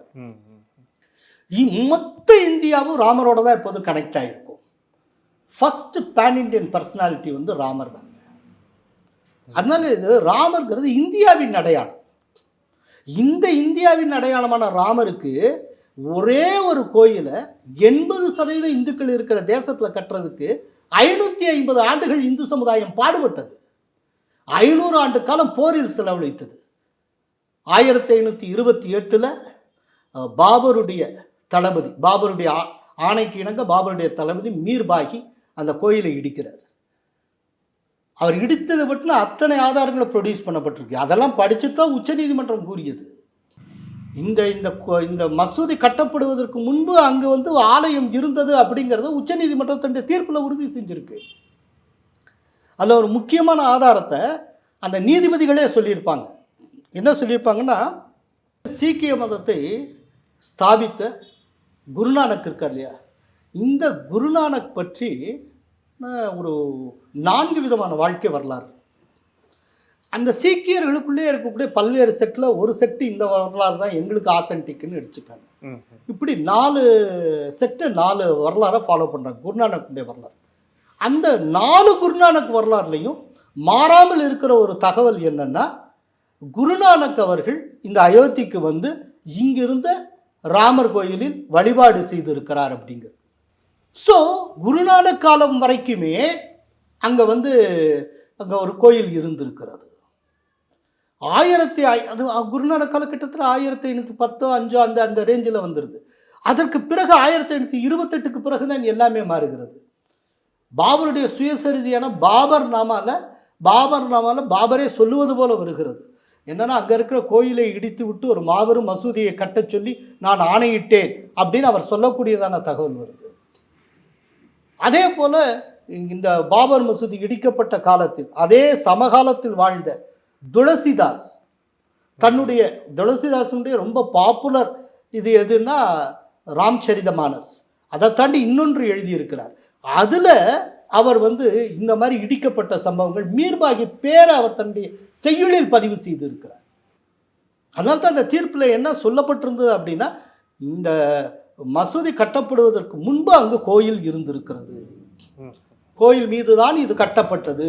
மொத்த இந்தியாவும் ராமரோட தான் எப்போதும் கனெக்ட் ஆகிருக்கும். ஃபர்ஸ்ட் பேன் இண்டியன் பர்சனாலிட்டி வந்து ராமர் தாங்க. அதனால இது ராமர்ங்கிறது இந்தியாவின் அடையாளம். இந்த இந்தியாவின் அடையாளமான ராமருக்கு ஒரே ஒரு கோயிலை 80% இந்துக்கள் இருக்கிற தேசத்தில் கட்டுறதுக்கு 550 ஆண்டுகள் இந்து சமுதாயம் பாடுபட்டது. 500 ஆண்டு காலம் போரில் செலவழித்தது. 1528 பாபருடைய தளபதி, பாபருடைய ஆணைக்கு இணங்க பாபருடைய தளபதி மீர்பாகி அந்த கோயிலை இடிக்கிறார். அவர் இடித்தது பற்றின அத்தனை ஆதாரங்களை ப்ரொடியூஸ் பண்ணப்பட்டிருக்கு. அதெல்லாம் படிச்சுட்டு தான் உச்சநீதிமன்றம் கூறியது. இந்த மசூதி கட்டப்படுவதற்கு முன்பு அங்கு வந்து ஆலயம் இருந்தது அப்படிங்கிறத உச்சநீதிமன்றம் தன்னுடைய தீர்ப்பில் உறுதி செஞ்சிருக்கு. அதில் ஒரு முக்கியமான ஆதாரத்தை அந்த நீதிபதிகளே சொல்லியிருப்பாங்க. என்ன சொல்லியிருப்பாங்கன்னா, சீக்கிய மதத்தை ஸ்தாபித்த குருநானக் இருக்கார் இல்லையா, இந்த குருநானக் பற்றி ஒரு 4 விதமான வாழ்க்கை வரலாறு. அந்த சீக்கியர்களுக்குள்ளே இருக்கக்கூடிய பல்வேறு செட்டில் ஒரு செட்டு இந்த வரலாறு தான் எங்களுக்கு ஆத்தன்டிக்னு எடுத்துட்டாங்க. இப்படி 4 செட்டு 4 வரலாறை ஃபாலோ பண்ணுறாங்க, குருநானக்குடைய வரலாறு. அந்த 4 குருநானக் வரலாறுலையும் மாறாமல் இருக்கிற ஒரு தகவல் என்னன்னா, குருநானக் அவர்கள் இந்த அயோத்திக்கு வந்து இங்கிருந்த ராமர் கோயிலில் வழிபாடு செய்திருக்கிறார் அப்படிங்கிறது. ஸோ குருநானக் காலம் வரைக்குமே அங்கே ஒரு கோயில் இருந்திருக்கிறது. அது குருநானக் காலகட்டத்தில் 1510 5 அந்த ரேஞ்சில் வந்துடுது. அதற்கு பிறகு 1528க்கு பிறகு தான் எல்லாமே மாறுகிறது. பாபருடைய சுயசரிதியான பாபர் நாமால பாபரே சொல்லுவது போல வருகிறது. என்னன்னா, அங்கே இருக்கிற கோயிலை இடித்து விட்டு ஒரு மாபெரும் மசூதியை கட்டச் சொல்லி நான் ஆணையிட்டேன் அப்படின்னு அவர் சொல்லக்கூடியதான தகவல் வருது. அதே போல இந்த பாபர் மசூதி இடிக்கப்பட்ட காலத்தில் அதே சமகாலத்தில் வாழ்ந்த துளசிதாசனுடைய ரொம்ப பாப்புலர் இது எதுன்னா ராம்சரிதமானஸ். அதை தாண்டி இன்னொன்று எழுதியிருக்கிறார். அதில் அவர் இந்த மாதிரி இடிக்கப்பட்ட சம்பவங்கள் மீர்பாகி பேரை அவர் தன்னுடைய செய்யுளில் பதிவு செய்திருக்கிறார். அதனால தான் அந்த தீர்ப்பில் என்ன சொல்லப்பட்டிருந்தது அப்படின்னா, இந்த மசூதி கட்டப்படுவதற்கு முன்பு அங்கு கோயில் இருந்திருக்கிறது, கோயில் மீது தான் இது கட்டப்பட்டது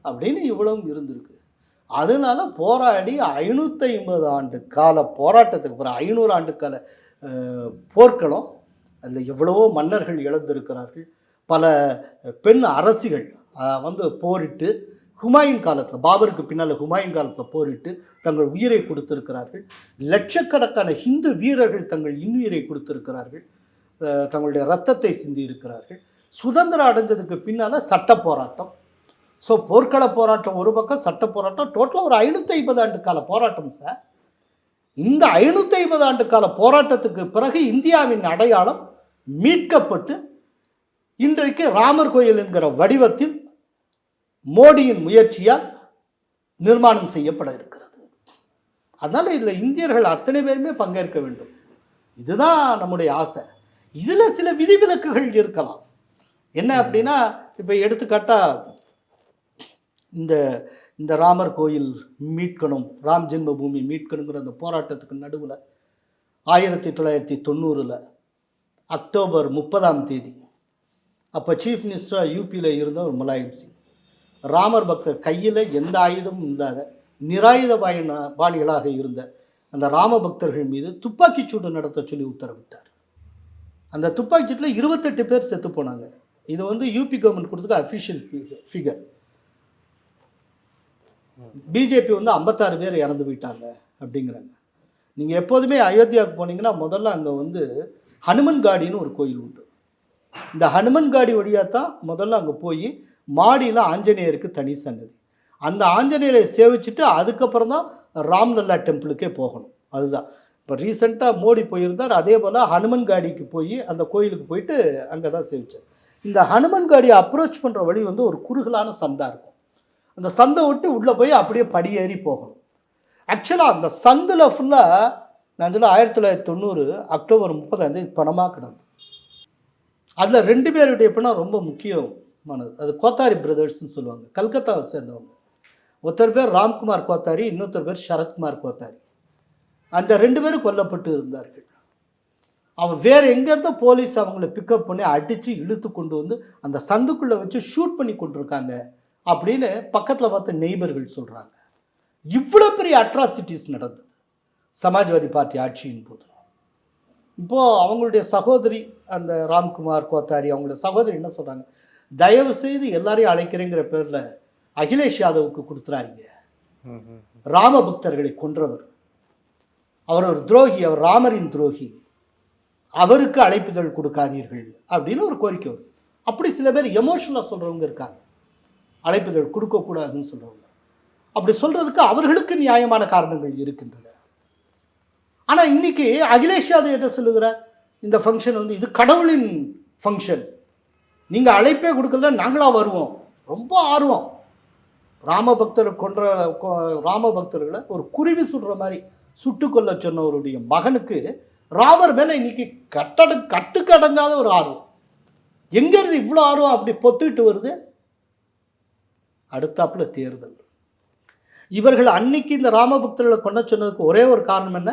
அப்படின்னு இவ்வளவும் இருந்திருக்கு. அதனால போராடி 550 ஆண்டு கால போராட்டத்துக்கு பிறகு 500 ஆண்டு கால போர்க்களம், அதில் எவ்வளவோ மன்னர்கள் இழந்திருக்கிறார்கள். பல பெண் அரசிகள் போரிட்டு ஹுமாயூன் காலத்தில், பாபருக்கு பின்னால் ஹுமாயூன் காலத்தில் போரிட்டு தங்கள் உயிரை கொடுத்திருக்கிறார்கள். லட்சக்கணக்கான ஹிந்து வீரர்கள் தங்கள் இன்னுயிரை கொடுத்திருக்கிறார்கள், தங்களுடைய இரத்தத்தை சிந்தி இருக்கிறார்கள். சுதந்திரம் அடைஞ்சதுக்கு பின்னால் சட்ட போராட்டம். ஸோ போர்க்கள போராட்டம் ஒரு பக்கம், சட்ட போராட்டம், டோட்டலாக ஒரு 550 ஆண்டு கால போராட்டம் சார். இந்த 550 ஆண்டு கால போராட்டத்துக்கு பிறகு இந்தியாவின் அடையாளம் மீட்கப்பட்டு இன்றைக்கு ராமர் கோயில் என்கிற வடிவத்தில் மோடியின் முயற்சியால் நிர்மாணம் செய்யப்பட இருக்கிறது. அதனால இதில் இந்தியர்கள் அத்தனை பேருமே பங்கேற்க வேண்டும். இதுதான் நம்முடைய ஆசை. இதில் சில விதிவிலக்குகள் இருக்கலாம். என்ன அப்படின்னா, இப்போ எடுத்துக்காட்டா இந்த இந்த ராமர் கோயில் மீட்கணும், ராம் ஜென்ம பூமி மீட்கணுங்கிற அந்த போராட்டத்துக்கு நடுவில் 1990 அக்டோபர் 30 அப்போ சீஃப் மினிஸ்டராக யூபியில் இருந்த ஒரு முலாயம் சிங், ராமர் பக்தர் கையில் எந்த ஆயுதமும் இல்லாத நிராயுத பாணிகளாக இருந்த அந்த ராம பக்தர்கள் மீது துப்பாக்கிச்சூடு நடத்த சொல்லி உத்தரவிட்டார். அந்த துப்பாக்கிச்சூட்டில் 28 பேர் செத்து போனாங்க. இது வந்து யூபி கவர்மெண்ட் கொடுத்துக்க அஃபிஷியல் ஃபிகர். பிஜேபி வந்து 56 பேர் இறந்து போயிட்டாங்க அப்படிங்கிறாங்க. நீங்கள் எப்போதுமே அயோத்தியாவுக்கு போனீங்கன்னா முதல்ல அங்கே வந்து ஹனுமன்காடின்னு ஒரு கோயில் உண்டு. இந்த ஹனுமன்காடி வழியாக தான் முதல்ல அங்கே போய் மாடியில் ஆஞ்சநேயருக்கு தனி சன்னதி, அந்த ஆஞ்சநேயரை சேவிச்சுட்டு அதுக்கப்புறம் தான் ராம்லல்லா டெம்பிளுக்கே போகணும். அதுதான் இப்போ ரீசெண்டாக மோடி போயிருந்தார். அதே போல் ஹனுமன்காடிக்கு போய் அந்த கோயிலுக்கு போயிட்டு அங்கே தான் சேவிச்சார். இந்த ஹனுமன்காடியை அப்ரோச் பண்ணுற வழி வந்து ஒரு குறுகலான சந்தா இருக்கும். அந்த சந்தை விட்டு உள்ளே போய் அப்படியே படியேறி போகணும். ஆக்சுவலாக அந்த சந்தில் ஃபுல்லாக நான் சொல்ல 1990 அக்டோபர் 30 பணமாக கிடந்தது. அதில் 2 பேருடைய பணம் ரொம்ப முக்கியமானது. அது கோத்தாரி பிரதர்ஸ்ன்னு சொல்லுவாங்க, கல்கத்தாவை சேர்ந்தவங்க. ஒருத்தர் பேர் ராம்குமார் கோத்தாரி, இன்னொருத்தர் பேர் சரத்குமார் கோத்தாரி. அந்த 2 பேரும் கொல்லப்பட்டு இருந்தார்கள். அவன் வேறு எங்கேருந்தோ போலீஸ் அவங்கள பிக்கப் பண்ணி அடித்து இழுத்து கொண்டு வந்து அந்த சந்துக்குள்ளே வச்சு ஷூட் பண்ணி கொண்டிருக்காங்க அப்படின்னு பக்கத்தில் பார்த்த நெய்பர்கள் சொல்கிறாங்க. இவ்வளோ பெரிய அட்ராசிட்டிஸ் நடந்தது சமாஜ்வாதி பார்ட்டி ஆட்சியின் போது. இப்போது அவங்களுடைய சகோதரி அந்த ராம்குமார் கோத்தாரி அவங்களுடைய சகோதரி என்ன சொல்கிறாங்க, தயவு செய்து எல்லாரையும் அழைக்கிறேங்கிற பேரில் அகிலேஷ் யாதவுக்கு கொடுத்துறாங்க. ராமபக்தர்களை கொன்றவர், அவர் ஒரு துரோகி, அவர் ராமரின் துரோகி, அவருக்கு அழைப்புதல் கொடுக்காதீர்கள் அப்படின்னு ஒரு கோரிக்கை வரும். அப்படி சில பேர் எமோஷனலாக சொல்கிறவங்க இருக்காங்க, அழைப்புதல் கொடுக்கக்கூடாதுன்னு சொல்கிறவங்க. அப்படி சொல்கிறதுக்கு அவர்களுக்கு நியாயமான காரணங்கள் இருக்கின்றன. ஆனால் இன்றைக்கி அகிலேஷ் யாதவ் என்ன சொல்லுகிறார், இந்த ஃபங்க்ஷன் வந்து இது கடவுளின் ஃபங்க்ஷன், நீங்கள் அழைப்பே கொடுக்கல நாங்களாக வருவோம், ரொம்ப ஆர்வம். ராமபக்தரை ராமபக்தர்களை ஒரு குருவி சுடுற மாதிரி சுட்டுக்கொள்ள சொன்னவருடைய மகனுக்கு ராமர் மேலே இன்னைக்கு கட்டுக்கடங்காத ஒரு ஆர்வம். எங்கேருந்து இவ்வளோ ஆர்வம் அப்படி பொத்துக்கிட்டு வருது? அடுத்தாப்புல தேர்தல். இவர்கள் அன்னைக்கு இந்த ராமபக்தர்களை கொண்ட சொன்னதுக்கு ஒரே ஒரு காரணம் என்ன,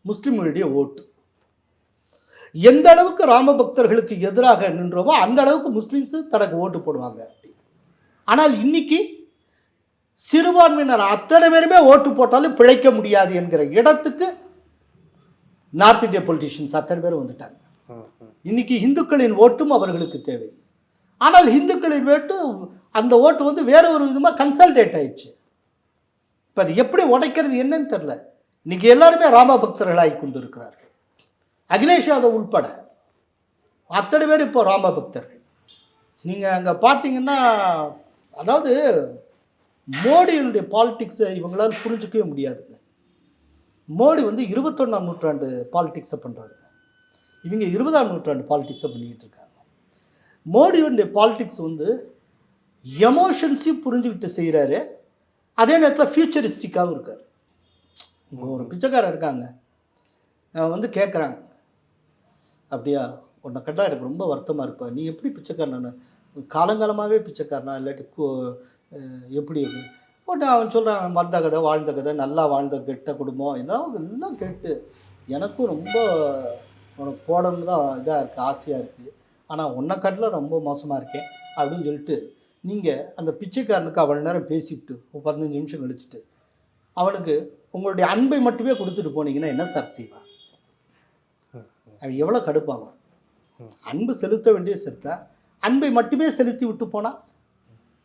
முஸ்லிம்களுடைய ஓட்டு. எந்த அளவுக்கு ராமபக்தர்களுக்கு எதிராக நின்றோமோ அந்த அளவுக்கு முஸ்லிம்ஸு தனக்கு ஓட்டு போடுவாங்க. ஆனால் இன்னைக்கு சிறுபான்மையினர் அத்தனை பேருமே ஓட்டு போட்டாலும் பிழைக்க முடியாது என்கிற இடத்துக்கு நார்த் இந்திய பொலிட்டிஷியன்ஸ் அத்தனை பேர் வந்துட்டாங்க. இன்னைக்கு இந்துக்களின் ஓட்டும் அவர்களுக்கு தேவை. ஆனால் இந்துக்களின் ஓட்டு, அந்த ஓட்டு வந்து வேற ஒரு விதமாக கன்சல்டேட் ஆயிடுச்சு. இப்போ அது எப்படி உடைக்கிறது என்னன்னு தெரில. இன்னைக்கு எல்லாருமே ராமபக்தர்களாகி கொண்டு இருக்கிறார்கள். அகிலேஷ் யாதவ் உட்பட அத்தனை பேர் இப்போ ராமபக்தர்கள். நீங்கள் அங்கே பார்த்தீங்கன்னா, அதாவது மோடியினுடைய பாலிடிக்ஸை இவங்களால் புரிஞ்சிக்கவே முடியாதுங்க. மோடி வந்து 21ஆம் நூற்றாண்டு பாலிடிக்ஸை பண்ணுறாரு, இவங்க 20ஆம் நூற்றாண்டு பாலிடிக்ஸை பண்ணிக்கிட்டு இருக்காங்க. மோடியுடைய பாலிடிக்ஸ் வந்து எமோஷன்ஸையும் புரிஞ்சுக்கிட்டு செய்கிறாரு, அதே நேரத்தில் ஃபியூச்சரிஸ்டிக்காகவும் இருக்கார். ஒரு பிச்சைக்காரர் இருக்காங்க, வந்து கேட்குறாங்க, அப்படியா உன்னை கேட்டால் எனக்கு ரொம்ப வருத்தமாக இருப்பா, நீ எப்படி பிச்சைக்காரனா, காலங்காலமாகவே பிச்சைக்காரனா இல்லாட்டி எப்படி போட்டு அவன் சொல்கிறான், வந்த கதை வாழ்ந்த கதை, நல்லா வாழ்ந்த கெட்ட குடும்பம் எல்லாம் கேட்டு எனக்கும் ரொம்ப உனக்கு போடணும்னு தான் இதாக இருக்குது, ஆசையாக இருக்குது, ஆனால் உன்னை கட்டில் ரொம்ப மோசமாக இருக்கேன் அப்படின்னு சொல்லிட்டு நீங்கள் அந்த பிச்சைக்காரனுக்கு அவ்வளோ நேரம் பேசிவிட்டு 15 நிமிஷம் கழிச்சுட்டு அவனுக்கு உங்களுடைய அன்பை மட்டுமே கொடுத்துட்டு போனீங்கன்னா என்ன சார் செய்வான்? அவன் எவ்வளோ கடுப்பாங்க. அன்பு செலுத்த வேண்டிய செலுத்தா, அன்பை மட்டுமே செலுத்தி விட்டு போனால்.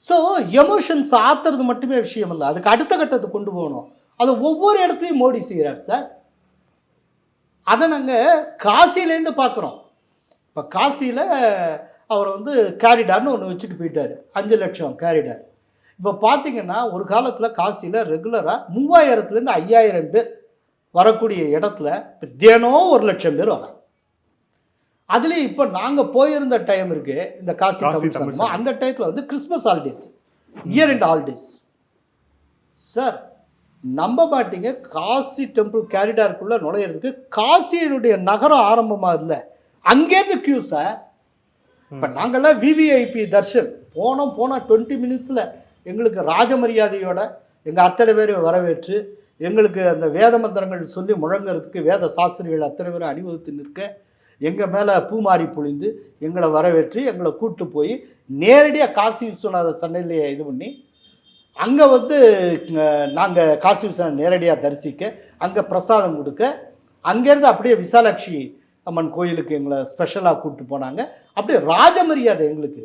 ஸோ எமோஷன்ஸ் ஆத்துறது மட்டுமே விஷயம் இல்லை, அதுக்கு அடுத்த கட்டத்துக்கு கொண்டு போகணும். அதை ஒவ்வொரு இடத்துலையும் மோடி செய்கிறார் சார். அதை நாங்கள் காசியிலேருந்து பார்க்குறோம். இப்போ காசியில் அவர் வந்து கேரிடார்னு ஒன்று வச்சுட்டு போயிட்டார், 5 லட்சம் கேரிடார். இப்போ பார்த்தீங்கன்னா ஒரு காலத்தில் காசியில் ரெகுலராக 3000லேருந்து 5000 பேர் வரக்கூடிய இடத்துல இப்போ தினம் 1 லட்சம் பேர் வராங்க. அதுலேயும் இப்போ நாங்கள் போயிருந்த டைம் இருக்கு இந்த காசி காசி தமிழ் தமிழ் சங்கமம், சங்கம். அந்த டயத்தில் வந்து Christmas holidays, year and holidays. Sir நம்ப மாட்டீங்க, காசி டெம்பிள் கேரிடாருக்குள்ளே நுழையிறதுக்கு காசியினுடைய நகரம் ஆரம்பமாக இல்லை, அங்கேருந்து கியூ சார். இப்போ நாங்கள்லாம் விவிஐபி தர்ஷன் போனால் 20 மினிட்ஸில் எங்களுக்கு ராஜ மரியாதையோட எங்கள் அத்தனை பேரையும் வரவேற்று எங்களுக்கு அந்த வேத மந்திரங்கள் சொல்லி முழங்குறதுக்கு வேத சாஸ்திரிகள் அத்தனை பேரும் அணிவகுத்து நிற்க எங்கள் மேலே பூமாரி பொழிந்து எங்களை வரவேற்று எங்களை கூப்பிட்டு போய் நேரடியாக காசி விஸ்வநாத சன்னதியிலே இது பண்ணி அங்கே வந்து நாங்கள் காசி விஸ்வநாதன் நேரடியாக தரிசிக்க, அங்கே பிரசாதம் கொடுக்க, அங்கேருந்து அப்படியே விசாலாட்சி அம்மன் கோயிலுக்கு எங்களை ஸ்பெஷலாக கூப்பிட்டு போனாங்க. அப்படியே ராஜ மரியாதை எங்களுக்கு.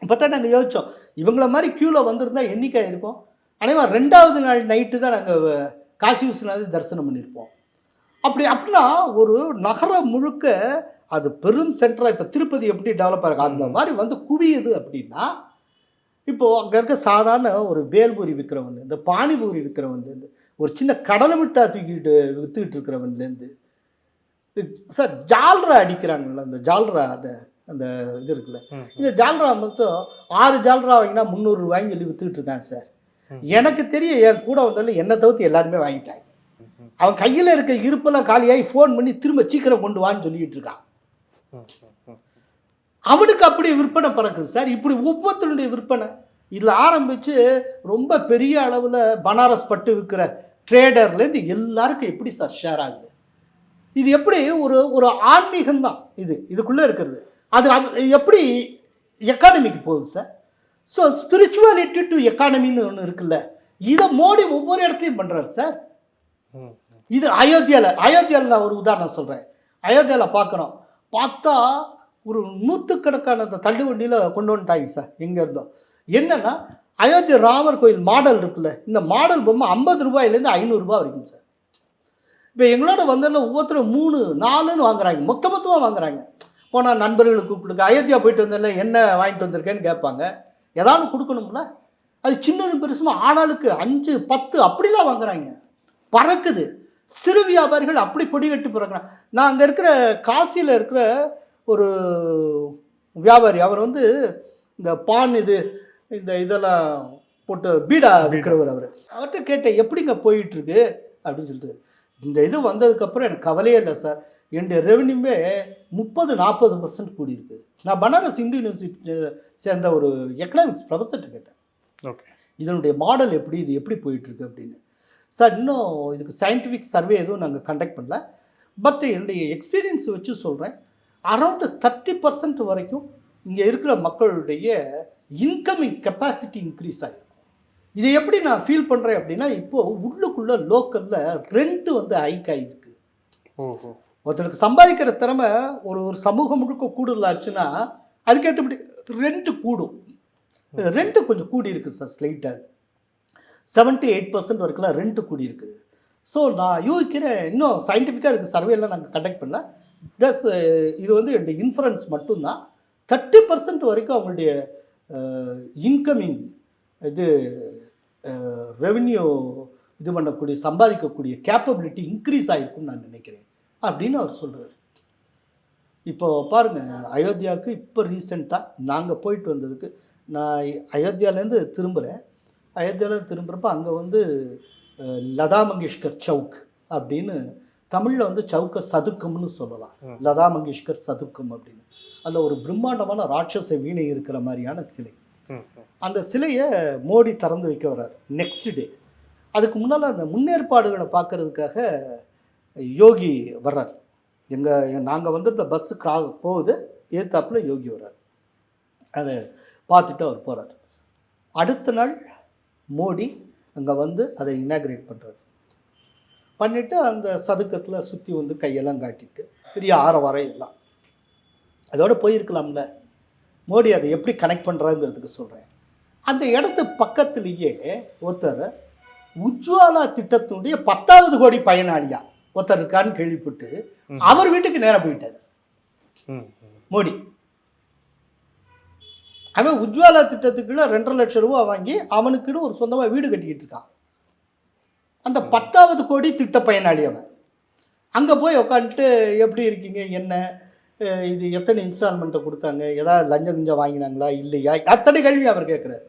இப்போ தான் நாங்கள் யோசித்தோம், இவங்கள மாதிரி க்யூவில் வந்திருந்தா எண்ணிக்கை இருக்கும். ஆனால் 2வது நாள் நைட்டு தான் நாங்கள் காசி விஸ்வநாதர் தரிசனம் பண்ணியிருப்போம். அப்படின்னா ஒரு நகரம் முழுக்க அது பெரும் சென்டராக, இப்போ திருப்பதி எப்படி டெவலப் ஆகிருக்கு அந்த மாதிரி வந்து குவியுது. அப்படின்னா இப்போது அங்கே இருக்க சாதாரண ஒரு பேல்பூரி விற்கிறவன், இந்த பானிபூரி விற்கிறவன்லேருந்து, ஒரு சின்ன கடலை மிட்டா தூக்கிட்டு விற்றுக்கிட்டு இருக்கிறவன்லேருந்து, சார் ஜால்ரா அடிக்கிறாங்கல்ல, அந்த ஜால்ரா அந்த இது இருக்குல்ல, இந்த ஜால்ரா மட்டும் 6 ஜால்ரா வாங்கினா 300 ரூபாய்ன்னு சொல்லி விற்றுக்கிட்டு இருக்காங்க சார். எனக்கு தெரியும், என் கூட வந்தாலும் என்னை தவிர்த்து எல்லாருமே வாங்கிட்டாங்க. அவன் கையில் இருக்க இருப்பெல்லாம் காலியாகி ஃபோன் பண்ணி திரும்ப சீக்கிரம் கொண்டு வான்னு சொல்லிக்கிட்டு இருக்கான். அவனுக்கு அப்படி விற்பனை பறக்குது சார். இப்படி ஒவ்வொருத்தருடைய விற்பனை இதில் ஆரம்பித்து ரொம்ப பெரிய அளவில் பனாரஸ் பட்டு விற்கிற ட்ரேடர்லேருந்து எல்லாருக்கும் எப்படி சார் ஷேர் ஆகுது? இது எப்படி ஒரு ஆன்மீகம்தான் இதுக்குள்ளே இருக்கிறது. அது எப்படி எக்கானமிக்கு போகுது சார்? ஸோ ஸ்பிரிச்சுவாலிட்டி டு எக்கானமின்னு ஒன்று இருக்குல்ல, இதை மோடி ஒவ்வொரு இடத்துலையும் பண்ணுறாரு சார். இது அயோத்தியாவில் நான் ஒரு உதாரணம் சொல்கிறேன். அயோத்தியாவில் பார்த்தா ஒரு 100கணக்கான அந்த தள்ளு வண்டியில் கொண்டு வந்துட்டாங்க சார். எங்கே இருந்தோம் என்னென்னா, அயோத்தி ராமர் கோயில் மாடல் இருக்குல்ல, இந்த மாடல் பொம்மை 50 ரூபாயிலேருந்து 500 ரூபா வரைக்கும் சார். இப்போ எங்களோட வந்ததில் ஒவ்வொருத்தரும் 3, 4ன்னு வாங்குறாங்க, மொத்தமாக வாங்குறாங்க. போனால் நண்பர்களுக்கு கூப்பிடுங்க, அயோத்தியா போயிட்டு வந்ததில்ல என்ன வாங்கிட்டு வந்திருக்கேன்னு கேட்பாங்க. ஏதாவது கொடுக்கணும்ல, அது சின்னது பெருசுமா ஆனாளுக்கு 5, 10 அப்படிலாம் வாங்குறாங்க. பறக்குது. சிறு வியாபாரிகள் அப்படி கொடி கட்டி பிறக்கிறாங்க. நான் அங்கே இருக்கிற காசியில் இருக்கிற ஒரு வியாபாரி, அவர் வந்து இந்த பான் இதெல்லாம் போட்டு பீடா விற்கிறவர். அவர்கிட்ட கேட்டேன், எப்படிங்க போயிட்டுருக்கு அப்படின்னு சொல்லிட்டு. இந்த இது வந்ததுக்கப்புறம் எனக்கு கவலையே இல்லை சார், என்னுடைய ரெவன்யூமே 30-40% கூடியிருக்கு. நான் பனாரஸ் இந்து யூனிவர்சிட்டி சேர்ந்த ஒரு எக்கனாமிக்ஸ் ப்ரொஃபஸர்கிட்ட கேட்டேன், ஓகே இதனுடைய மாடல் இது எப்படி போயிட்டுருக்கு அப்படின்னு. சார் இன்னும் இதுக்கு சயின்டிஃபிக் சர்வே எதுவும் நாங்கள் கண்டக்ட் பண்ணல, பட் என்னுடைய எக்ஸ்பீரியன்ஸ் வச்சு சொல்கிறேன், அரௌண்டு 30% வரைக்கும் இங்கே இருக்கிற மக்களுடைய இன்கமிங் கெப்பாசிட்டி இன்க்ரீஸ் ஆகிருக்கும். இதை எப்படி நான் ஃபீல் பண்ணுறேன் அப்படின்னா, இப்போது உள்ளுக்குள்ளே லோக்கலில் ரெண்ட்டு வந்து ஹைக் ஆகிருக்கு. ஒருத்தருக்கு சம்பாதிக்கிற திறமை ஒரு சமூகம் முழுக்க கூடுதலாச்சுன்னா அதுக்கேற்றபடி ரெண்ட்டு கூடும். ரெண்ட்டு கொஞ்சம் கூடி இருக்குது சார், ஸ்லைட்டாக 7-8% வரைக்கும்லாம் ரெண்ட்டு கூடியிருக்கு. ஸோ நான் யோசிக்கிறேன், இன்னும் சயின்டிஃபிக்காக அதுக்கு சர்வேலாம் நாங்கள் கண்டக்ட் பண்ணல, ப்ளஸ் இது வந்து என்னுடைய இன்ஃப்ளூயன்ஸ் மட்டும்தான். 30% வரைக்கும் அவங்களுடைய இன்கமிங் ரெவென்யூ இது பண்ணக்கூடிய சம்பாதிக்கக்கூடிய கேப்பபிலிட்டி இன்க்ரீஸ் ஆகிருக்குன்னு நான் நினைக்கிறேன் அப்படின்னு அவர் சொல்கிறார். இப்போ பாருங்கள், அயோத்தியாவுக்கு இப்போ ரீசெண்டாக நாங்கள் போயிட்டு வந்ததுக்கு, நான் அயோத்தியாவிலேருந்து திரும்புகிறேன். அயோத்தியாவிலேருந்து திரும்புகிறப்ப அங்கே வந்து லதா மங்கேஷ்கர் சவுக் அப்படின்னு, தமிழில் வந்து சவுக்க சதுக்கம்னு சொல்லலாம், லதா மங்கேஷ்கர் சதுக்கம் அப்படின்னு. அதில் ஒரு பிரம்மாண்டமான ராட்சச வீணை இருக்கிற மாதிரியான சிலை. அந்த சிலையை மோடி திறந்து வைக்க வர்றார் நெக்ஸ்ட் டே. அதுக்கு முன்னால் அந்த முன்னேற்பாடுகளை பார்க்கறதுக்காக யோகி வர்றார். நாங்கள் வந்துட்டு பஸ்ஸு போகுது, ஏத்தாப்பில் யோகி வர்றார். அதை பார்த்துட்டு அவர் போகிறார். அடுத்த நாள் மோடி அங்கே வந்து அதை இனாக்ரேட் பண்ணுறாரு. பண்ணிவிட்டு அந்த சதுக்கத்தில் சுற்றி வந்து கையெல்லாம் காட்டிட்டு பெரிய ஆரவாரம் எல்லாம் அதோடு போயிருக்கலாம்ல. மோடி அதை எப்படி கனெக்ட் பண்ணுறாங்கிறதுக்கு சொல்கிறேன். அந்த இடத்து பக்கத்துலேயே ஒருத்தர் உஜ்வாலா திட்டத்தினுடைய 10வது கோடி பயனாளியா ஒருத்தர் இருக்கான்னு கேள்விப்பட்டு அவர் வீட்டுக்கு நேராக போயிட்டார் மோடி. அவன் உஜ்வாலா திட்டத்துக்குள்ள 2.5 லட்சம் ரூபா வாங்கி அவனுக்குன்னு ஒரு சொந்தமாக வீடு கட்டிக்கிட்டு இருக்கான். அந்த 10வது கோடி திட்ட பயனாளி அவன். அங்கே போய் உட்காந்துட்டு எப்படி இருக்கீங்க, என்ன இது எத்தனை இன்ஸ்டால்மெண்ட்டை கொடுத்தாங்க, ஏதாவது லஞ்சம் கிஞ்சம் வாங்கினாங்களா இல்லையா, அத்தனை கேள்வி அவர் கேட்குறாரு.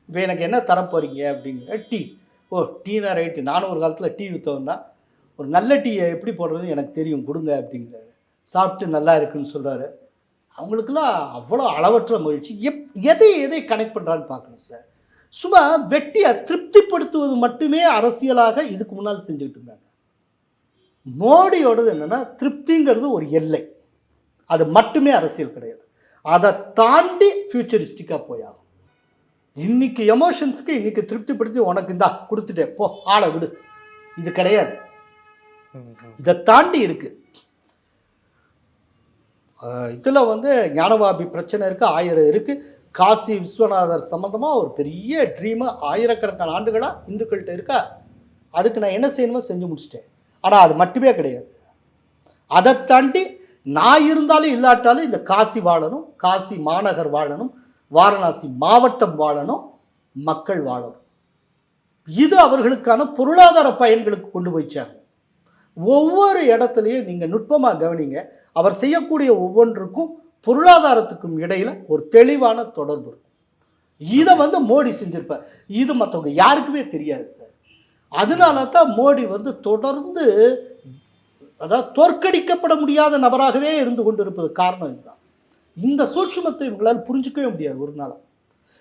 இப்போ எனக்கு என்ன தரப்போறீங்க அப்படிங்கிற டீ. ஓ டீனா ரைட்டு, நானும் ஒரு காலத்தில் டீ விற்றவன் தான், ஒரு நல்ல டீயை எப்படி போடுறதுன்னு எனக்கு தெரியும் கொடுங்க அப்படிங்கிறாரு. சாப்பிட்டு நல்லா இருக்குன்னு சொல்கிறாரு. அவங்களுக்கெல்லாம் அவ்வளோ அளவற்ற மகிழ்ச்சி. எதை கனெக்ட் பண்ணுறான்னு பார்க்கணும் சார். சும்மா வெட்டியை திருப்திப்படுத்துவது மட்டுமே அரசியலாக இதுக்கு முன்னால் செஞ்சுக்கிட்டு இருந்தாங்க. மோடியோடது என்னென்னா திருப்திங்கிறது ஒரு எல்லை, அது மட்டுமே அரசியல் கிடையாது. அதை தாண்டி ஃபியூச்சரிஸ்டிக்காக போயாகும். இன்னைக்கு எமோஷன்ஸ்க்கு இன்னைக்கு திருப்திப்படுத்தி உனக்கு இந்தா கொடுத்துட்டேன் போ ஆளை விடு, இது கிடையாது. இதை தாண்டி இருக்கு. இதில் வந்து ஞானவாபி பிரச்சனை இருக்குது, 1000 இருக்குது. காசி விஸ்வநாதர் சம்மந்தமாக ஒரு பெரிய ட்ரீமு ஆயிரக்கணக்கான ஆண்டுகளாக இந்துக்கள்கிட்ட இருக்கா. அதுக்கு நான் என்ன செய்யணுமோ செஞ்சு முடிச்சிட்டேன். ஆனால் அது மட்டுமே கிடையாது. அதை தாண்டி நான் இருந்தாலும் இல்லாட்டாலும் இந்த காசி வாழணும், காசி மாநகர் வாழணும், வாரணாசி மாவட்டம் வாழணும், மக்கள் வாழணும். இது அவர்களுக்கான பொருளாதார பயன்களுக்கு கொண்டு போய்ச்சாங்க. ஒவ்வொரு இடத்துலையும் நீங்கள் நுட்பமாக கவனிங்க, அவர் செய்யக்கூடிய ஒவ்வொன்றுக்கும் பொருளாதாரத்துக்கும் இடையில் ஒரு தெளிவான தொடர்பு இருக்கும். இதை வந்து மோடி செஞ்சிருப்பார். இது மற்றவங்க யாருக்குமே தெரியாது சார். அதனால தான் மோடி வந்து தொடர்ந்து அதாவது தோற்கடிக்கப்பட முடியாத நபராகவே இருந்து கொண்டு இருப்பது காரணம் இதுதான். இந்த சூட்சுமத்தை இவங்களால் புரிஞ்சிக்கவே முடியாது ஒரு நாள்.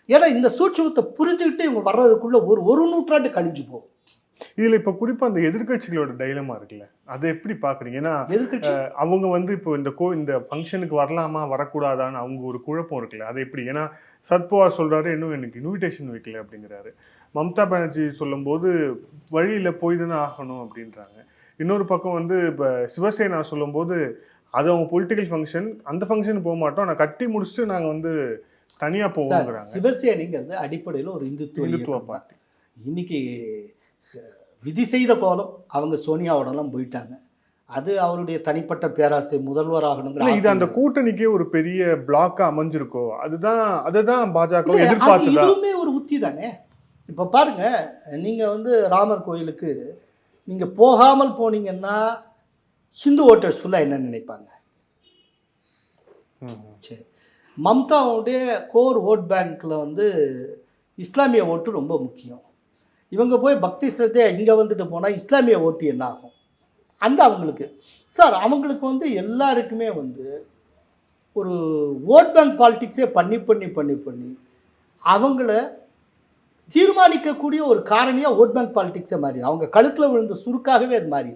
ஏன்னா இந்த சூட்சுமத்தை புரிஞ்சுக்கிட்டு இவங்க வர்றதுக்குள்ள ஒரு நூற்றாண்டு கழிஞ்சு போகும். இதுல இப்ப குறிப்பா அந்த எதிர்கட்சிகளோட டைலமா இருக்குல்ல, அதை எப்படி பாக்குறீங்க? ஏன்னா எதிர்கட்சி அவங்க வந்து இப்போ இந்த ஃபங்க்ஷனுக்கு வரலாமா வரக்கூடாதான்னு அவங்க ஒரு குழப்பம் இருக்குல்ல, அது எப்படி? ஏன்னா சத்பவார் சொல்றாரு இன்னும் எனக்கு இன்விடேஷன் வைக்கல அப்படிங்கிறாரு. மம்தா பானர்ஜி சொல்லும்போது வழியில போய் தானே ஆகணும் அப்படின்றாங்க. இன்னொரு பக்கம் வந்து இப்போ சிவசேனா சொல்லும்போது அது அவங்க பொலிட்டிக்கல் ஃபங்க்ஷன், அந்த ஃபங்க்ஷனுக்கு போக மாட்டோம், நான் கட்டி முடிச்சுட்டு நாங்கள் வந்து தனியாக போவோங்கிறாங்க. சிவசேனைங்கிறது அடிப்படையில் ஒரு இந்துத்துவ பார்ட்டி. இன்னைக்கு விதி செய்த கோலம் அவங்க சோனியாவோடலாம் போயிட்டாங்க. அது அவருடைய தனிப்பட்ட பேராசை, முதல்வராகணுங்கிற இது அந்த கூட்டணிக்கே ஒரு பெரிய பிளாக்கா அமைஞ்சிருக்கோ, அதுதான் பாஜக எதிர்பார்த்து. இதுவுமே ஒரு உத்தி தானே. இப்போ பாருங்க, நீங்க வந்து ராமர் கோயிலுக்கு நீங்க போகாமல் போனீங்கன்னா ஹிந்து ஓட்டர்ஸ் ஃபுல்லாக என்ன நினைப்பாங்க? சரி, மம்தாவுடைய கோர் ஓட் பேங்க்ல வந்து இஸ்லாமிய ஓட்டு ரொம்ப முக்கியம். இவங்க போய் பக்தி ஸ்ரத்தையா இங்கே வந்துட்டு போனால் இஸ்லாமிய ஓட்டு என்ன ஆகும்? அந்த அவங்களுக்கு சார், அவங்களுக்கு வந்து எல்லாருக்குமே வந்து ஒரு ஓட் பேங்க் பாலிட்டிக்ஸே பண்ணி பண்ணி பண்ணி பண்ணி அவங்கள தீர்மானிக்கக்கூடிய ஒரு காரணியாக ஓட் பேங்க் பாலிட்டிக்ஸே மாறி அவங்க கழுத்தில் விழுந்த சுருக்காகவே அது மாறி.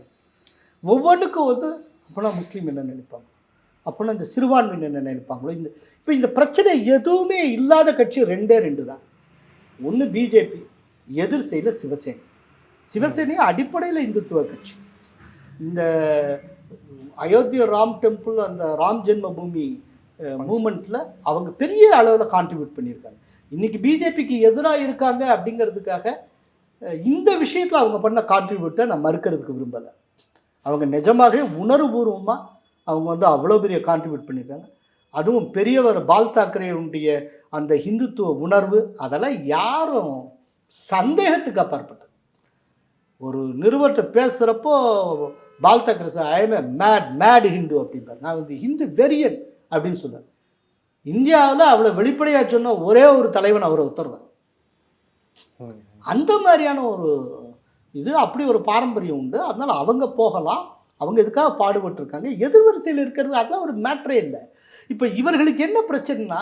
ஒவ்வொன்றுக்கும் வந்து அப்போனா முஸ்லீம் என்ன நினைப்பாங்க, அப்போனா இந்த சிறுபான்மையின் என்ன நினைப்பாங்களோ. இப்போ இந்த பிரச்சனை எதுவுமே இல்லாத கட்சி ரெண்டு தான். ஒன்று பிஜேபி, எதிர் சைடில் சிவசேனை. சிவசேனை அடிப்படையில் இந்துத்துவ கட்சி. இந்த அயோத்தியா ராம் டெம்பிள், அந்த ராம் ஜென்ம பூமி மூமெண்ட்டில் அவங்க பெரிய அளவில் கான்ட்ரிபியூட் பண்ணியிருக்காங்க. இன்றைக்கி பிஜேபிக்கு எதிராக இருக்காங்க அப்படிங்கிறதுக்காக இந்த விஷயத்தில் அவங்க பண்ண கான்ட்ரிபியூட்டை நான் மறுக்கிறதுக்கு விரும்பலை. அவங்க நிஜமாகவே உணர்வுபூர்வமாக அவங்க வந்து அவ்வளோ பெரிய கான்ட்ரிபியூட் பண்ணியிருக்காங்க. அதுவும் பெரியவர் பால் தாக்கரேவுடைய அந்த ஹிந்துத்துவ உணர்வு, அதெல்லாம் யாரும் சந்தேகத்துக்கு அப்பாற்பட்டது. ஒரு நிறுவனத்தை பேசுகிறப்போ Bal Thackeray sir, I am a mad Hindu அப்படின்பார். நான் வந்து ஹிந்து வெரியன் அப்படின்னு சொல்லுவேன். இந்தியாவில் அவ்வளோ வெளிப்படையாக சொன்ன ஒரே ஒரு தலைவன் அவர் ஒருத்தர் தான். அந்த மாதிரியான ஒரு இது, அப்படி ஒரு பாரம்பரியம் உண்டு. அதனால் அவங்க போகலாம், அவங்க இதுக்காக பாடுபட்டுருக்காங்க. எதிர்வரிசையில் இருக்கிறது அதெல்லாம் ஒரு மேட்ரே இல்லை. இப்போ இவர்களுக்கு என்ன பிரச்சனைனா,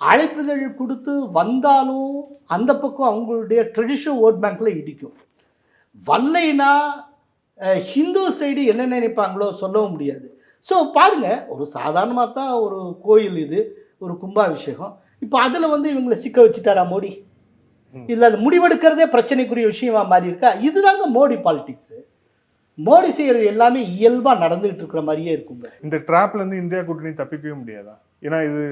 அழைப்புதல் கொடுத்து வந்தாலும் அந்த பக்கம் அவங்களுடைய ட்ரெடிஷ்னல் ஓட் பேங்க்கில் இடிக்கும். வரலைன்னா ஹிந்து சைடு என்ன நினைப்பாங்களோ சொல்லவும் முடியாது. ஸோ பாருங்கள், ஒரு சாதாரணமாக தான் ஒரு கோயில், இது ஒரு கும்பாபிஷேகம். இப்போ அதில் வந்து இவங்களை சிக்க வச்சுட்டாரா மோடி? இல்லை, அது முடிவெடுக்கிறதே பிரச்சனைக்குரிய விஷயமா மாறி இருக்கா? இதுதாங்க மோடி பாலிடிக்ஸு. மோடி செய்கிறது எல்லாமே இயல்பாக நடந்துகிட்டு இருக்கிற மாதிரியே இருக்குங்க. இந்த ட்ராப்லேருந்து இந்தியா கூட்டணி தப்பிக்கவே முடியாதா? ஏன்னா இது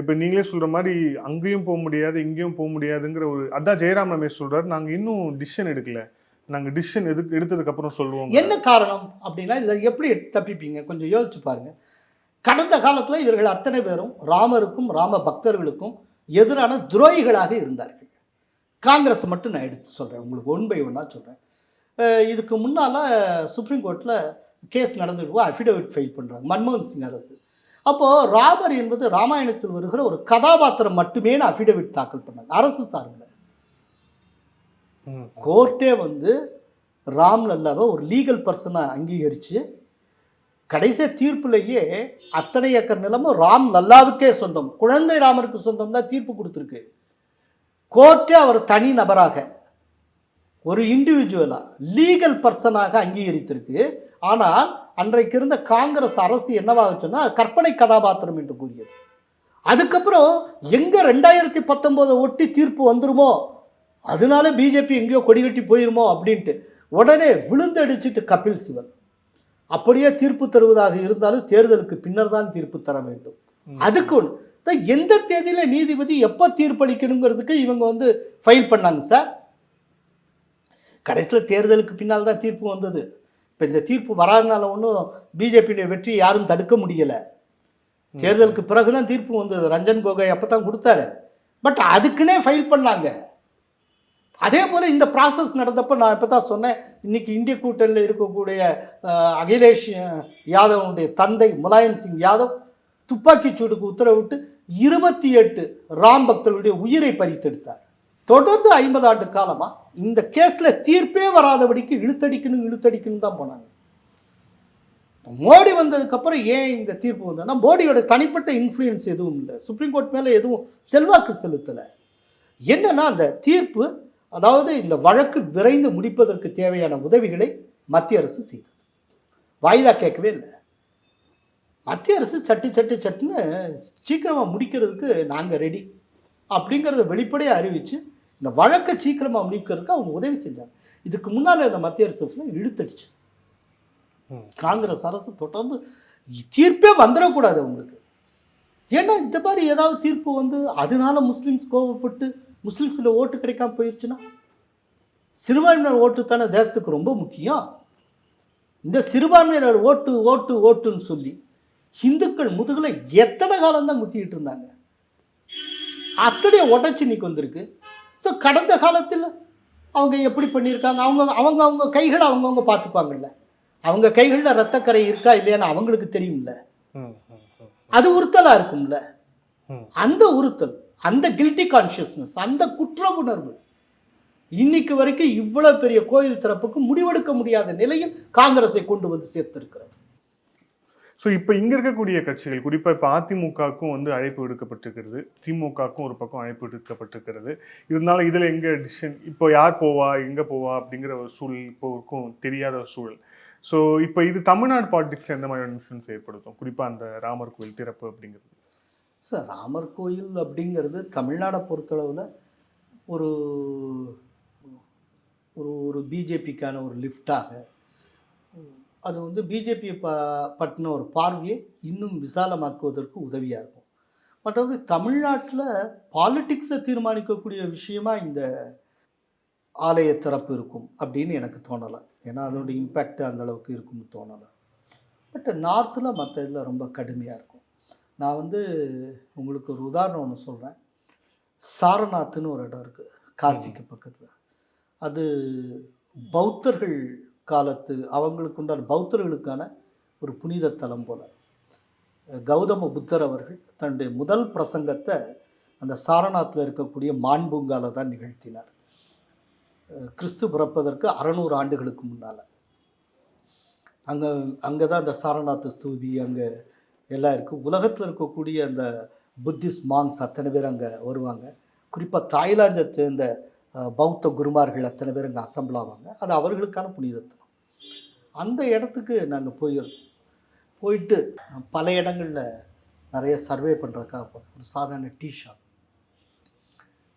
இப்போ நீங்களே சொல்கிற மாதிரி அங்கேயும் போக முடியாது, இங்கேயும் போக முடியாதுங்கிற ஒரு, அதான் ஜெயராம் ரமேஷ் சொல்கிறார், நாங்கள் இன்னும் டிசிஷன் எடுக்கல, நாங்கள் டிசிஷன் எடுத்ததுக்கப்புறம் சொல்லுவோம். என்ன காரணம் அப்படின்னா, இதை எப்படி தப்பிப்பீங்க? கொஞ்சம் யோசிச்சு பாருங்கள். கடந்த காலத்தில் இவர்கள் அத்தனை பேரும் ராமருக்கும் ராம பக்தர்களுக்கும் எதிரான துரோகிகளாக இருந்தார்கள். காங்கிரஸ் மட்டும் நான் எடுத்து சொல்கிறேன், உங்களுக்கு 1 by 1 சொல்கிறேன். இதுக்கு முன்னால் சுப்ரீம் கோர்ட்டில் கேஸ் நடந்துட்டு அஃபிடவிட் ஃபைல் பண்ணுறாங்க மன்மோகன் சிங் அரசு. அப்போது ராமர் என்பது ராமாயணத்தில் வருகிற ஒரு கதாபாத்திரம் மட்டுமே அஃபிடவிட் தாக்கல் பண்ணாங்க அரசு சார்பில். கோர்ட்டே வந்து ராம் லல்லாவை ஒரு லீகல் பர்சனாக அங்கீகரித்து கடைசி தீர்ப்புலேயே அத்தனை ஏக்கர் நிலமும் ராம் லல்லாவுக்கே சொந்தம், குழந்தை ராமருக்கு சொந்தம் தான் தீர்ப்பு கொடுத்துருக்கு. கோர்ட்டே அவர் தனி நபராக ஒரு இண்டிவிஜுவலாக லீகல் பர்சனாக அங்கீகரித்திருக்கு. ஆனால் அன்றைக்கு இருந்த காங்கிரஸ் அரசு என்னவாக சொன்னால் கற்பனை கதாபாத்திரம் என்று கூறியது. அதுக்கப்புறம் எங்கே 2019 ஒட்டி தீர்ப்பு வந்துருமோ அதனால பிஜேபி எங்கேயோ கொடி கட்டி போயிருமோ அப்படின்ட்டு உடனே விழுந்தடிச்சிட்டு கபில் சிவல் அப்படியே தீர்ப்பு தருவதாக இருந்தாலும் தேர்தலுக்கு பின்னர் தான் தீர்ப்பு தர வேண்டும். அதுக்கு ஒன்று எந்த தேதியில் நீதிபதி எப்போ தீர்ப்பளிக்கணுங்கிறதுக்கு இவங்க வந்து ஃபைல் பண்ணாங்க சார். கடைசியில் தேர்தலுக்கு பின்னால் தான் தீர்ப்பு வந்தது. இப்போ இந்த தீர்ப்பு வராதனால ஒன்றும் பிஜேபியுடைய வெற்றி யாரும் தடுக்க முடியலை. தேர்தலுக்கு பிறகு தான் தீர்ப்பு வந்தது. ரஞ்சன் கோகோய் அப்போ தான் கொடுத்தாரு. பட் அதுக்குன்னே ஃபைல் பண்ணாங்க. அதே போல் இந்த ப்ராசஸ் நடந்தப்போ நான் இப்போ தான் சொன்னேன், இன்றைக்கி இந்திய கூட்டணியில் இருக்கக்கூடிய அகிலேஷ் யாதவனுடைய தந்தை முலாயம் சிங் யாதவ் துப்பாக்கிச்சூடுக்கு உத்தரவிட்டு 28 ராம் பக்தர்களுடைய உயிரை பறித்தெடுத்தார். தொடர்ந்து 50 ஆண்டு காலமாக இந்த கேஸில் தீர்ப்பே வராதபடிக்கு இழுத்தடிக்கணும் தான் போனாங்க. மோடி வந்ததுக்கப்புறம் ஏன் இந்த தீர்ப்பு வந்ததுன்னா மோடியோட தனிப்பட்ட இன்ஃப்ளூயன்ஸ் எதுவும் இல்லை, சுப்ரீம் கோர்ட் மேலே எதுவும் செல்வாக்கு செலுத்தலை. என்னன்னா அந்த தீர்ப்பு, அதாவது இந்த வழக்கு விரைந்து முடிப்பதற்கு தேவையான உதவிகளை மத்திய அரசு செய்தது. வாய்தா கேட்கவே இல்லை. மத்திய அரசு சட்டுன்னு சீக்கிரமாக முடிக்கிறதுக்கு நாங்கள் ரெடி அப்படிங்கிறத வெளிப்படையாக அறிவித்து இந்த வழக்கை சீக்கிரமாக முடிக்கிறதுக்கு அவங்க உதவி செஞ்சாங்க. இதுக்கு முன்னால் இந்த மத்திய அரசு இழுத்தடிச்சு காங்கிரஸ் அரசு தொடர்ந்து தீர்ப்பே வந்துடக்கூடாது அவங்களுக்கு. ஏன்னா இந்த மாதிரி ஏதாவது தீர்ப்பு வந்து அதனால முஸ்லீம்ஸ் கோவப்பட்டு முஸ்லீம்ஸில் ஓட்டு கிடைக்காம போயிடுச்சுன்னா, சிறுபான்மையினர் ஓட்டு தானே தேசத்துக்கு ரொம்ப முக்கியம். இந்த சிறுபான்மையினர் ஓட்டுன்னு சொல்லி இந்துக்கள் முதுகில் எத்தனை காலம்தான் குத்திக்கிட்டு இருந்தாங்க. அத்தனைய உடச்சி இன்னைக்கு வந்திருக்கு. ஸோ கடந்த காலத்தில் அவங்க எப்படி பண்ணியிருக்காங்க, அவங்க கைகளை அவங்கவுங்க பார்த்துப்பாங்கல்ல. அவங்க கைகளில் ரத்தக்கரை இருக்கா இல்லையான்னு அவங்களுக்கு தெரியும்ல. அது உறுத்தலாக இருக்கும்ல. அந்த உறுத்தல், அந்த கில்ட்டி கான்ஷியஸ்னஸ், அந்த குற்ற உணர்வு இன்னைக்கு வரைக்கும் இவ்வளோ பெரிய கோயில் திறப்புக்கு முடிவெடுக்க முடியாத நிலையில் காங்கிரஸை கொண்டு வந்து சேர்த்திருக்கிறது. ஸோ இப்போ இங்கே இருக்கக்கூடிய கட்சிகள், குறிப்பாக இப்போ அதிமுகவுக்கும் வந்து அழைப்பு விடுக்கப்பட்டிருக்கிறது, திமுகவுக்கும் ஒரு பக்கம் அழைப்பு விடுக்கப்பட்டிருக்கிறது. இருந்தாலும் இதில் எங்கே டிசிஷன், இப்போ யார் போவா எங்கே போவா அப்படிங்கிற ஒரு சூழல் இப்போக்கும் தெரியாத ஒரு சூழல். ஸோ இப்போ இது தமிழ்நாடு பாலிடிக்ஸ் எந்த மாதிரியான இன்ஃப்ளூயன்ஸ் ஏற்படுத்தும், குறிப்பாக அந்த ராமர் கோயில் திறப்பு அப்படிங்கிறது? சார், ராமர் கோயில் அப்படிங்கிறது தமிழ்நாடை பொறுத்தளவில் ஒரு ஒரு பிஜேபிக்கான ஒரு லிஃப்டாக, அது வந்து பிஜேபியை பற்றின ஒரு பார்வையை இன்னும் விசாலமாக்குவதற்கு உதவியாக இருக்கும். மற்றபடி தமிழ்நாட்டில் பாலிட்டிக்ஸை தீர்மானிக்கக்கூடிய விஷயமா இந்த ஆலய திறப்பு இருக்கும் அப்படின்னு எனக்கு தோணலை. ஏன்னா அதனுடைய இம்பேக்ட் அந்தளவுக்கு இருக்கும்னு தோணலை. பட் நார்த்தில் மற்ற இதில் ரொம்ப கடுமையாக இருக்கும். நான் வந்து உங்களுக்கு ஒரு உதாரணம் ஒன்று சொல்கிறேன். சாரநாத்னு ஒரு இடம் இருக்குது காசிக்கு பக்கத்தில். அது பௌத்தர்கள் காலத்து அவங்களுக்கு உண்டான பௌத்தர்களுக்கான ஒரு புனித தலம் போல. கௌதம புத்தர் அவர்கள் தன்னுடைய முதல் பிரசங்கத்தை அந்த சாரநாத்தில் இருக்கக்கூடிய மான்பூங்கால தான் நிகழ்த்தினார். கிறிஸ்து பிறப்பதற்கு 600 ஆண்டுகளுக்கு முன்னால். அங்கே தான் அந்த சாரநாத் ஸ்தூபி அங்கே எல்லாம் இருக்குது. உலகத்தில் இருக்கக்கூடிய அந்த புத்திஸ்ட் மாங்ஸ் அத்தனை பேர் அங்கே வருவாங்க. குறிப்பாக தாய்லாந்தை சேர்ந்த பௌத்த குருமார்கள் அத்தனை பேர் அங்கே அசம்பிள் ஆவாங்க. அது அவர்களுக்கான புனிதத்தனம். அந்த இடத்துக்கு நாங்கள் போயிட்டு பல இடங்களில் நிறைய சர்வே பண்ணுறதுக்காக போனோம். ஒரு சாதாரண டீ ஷாப்,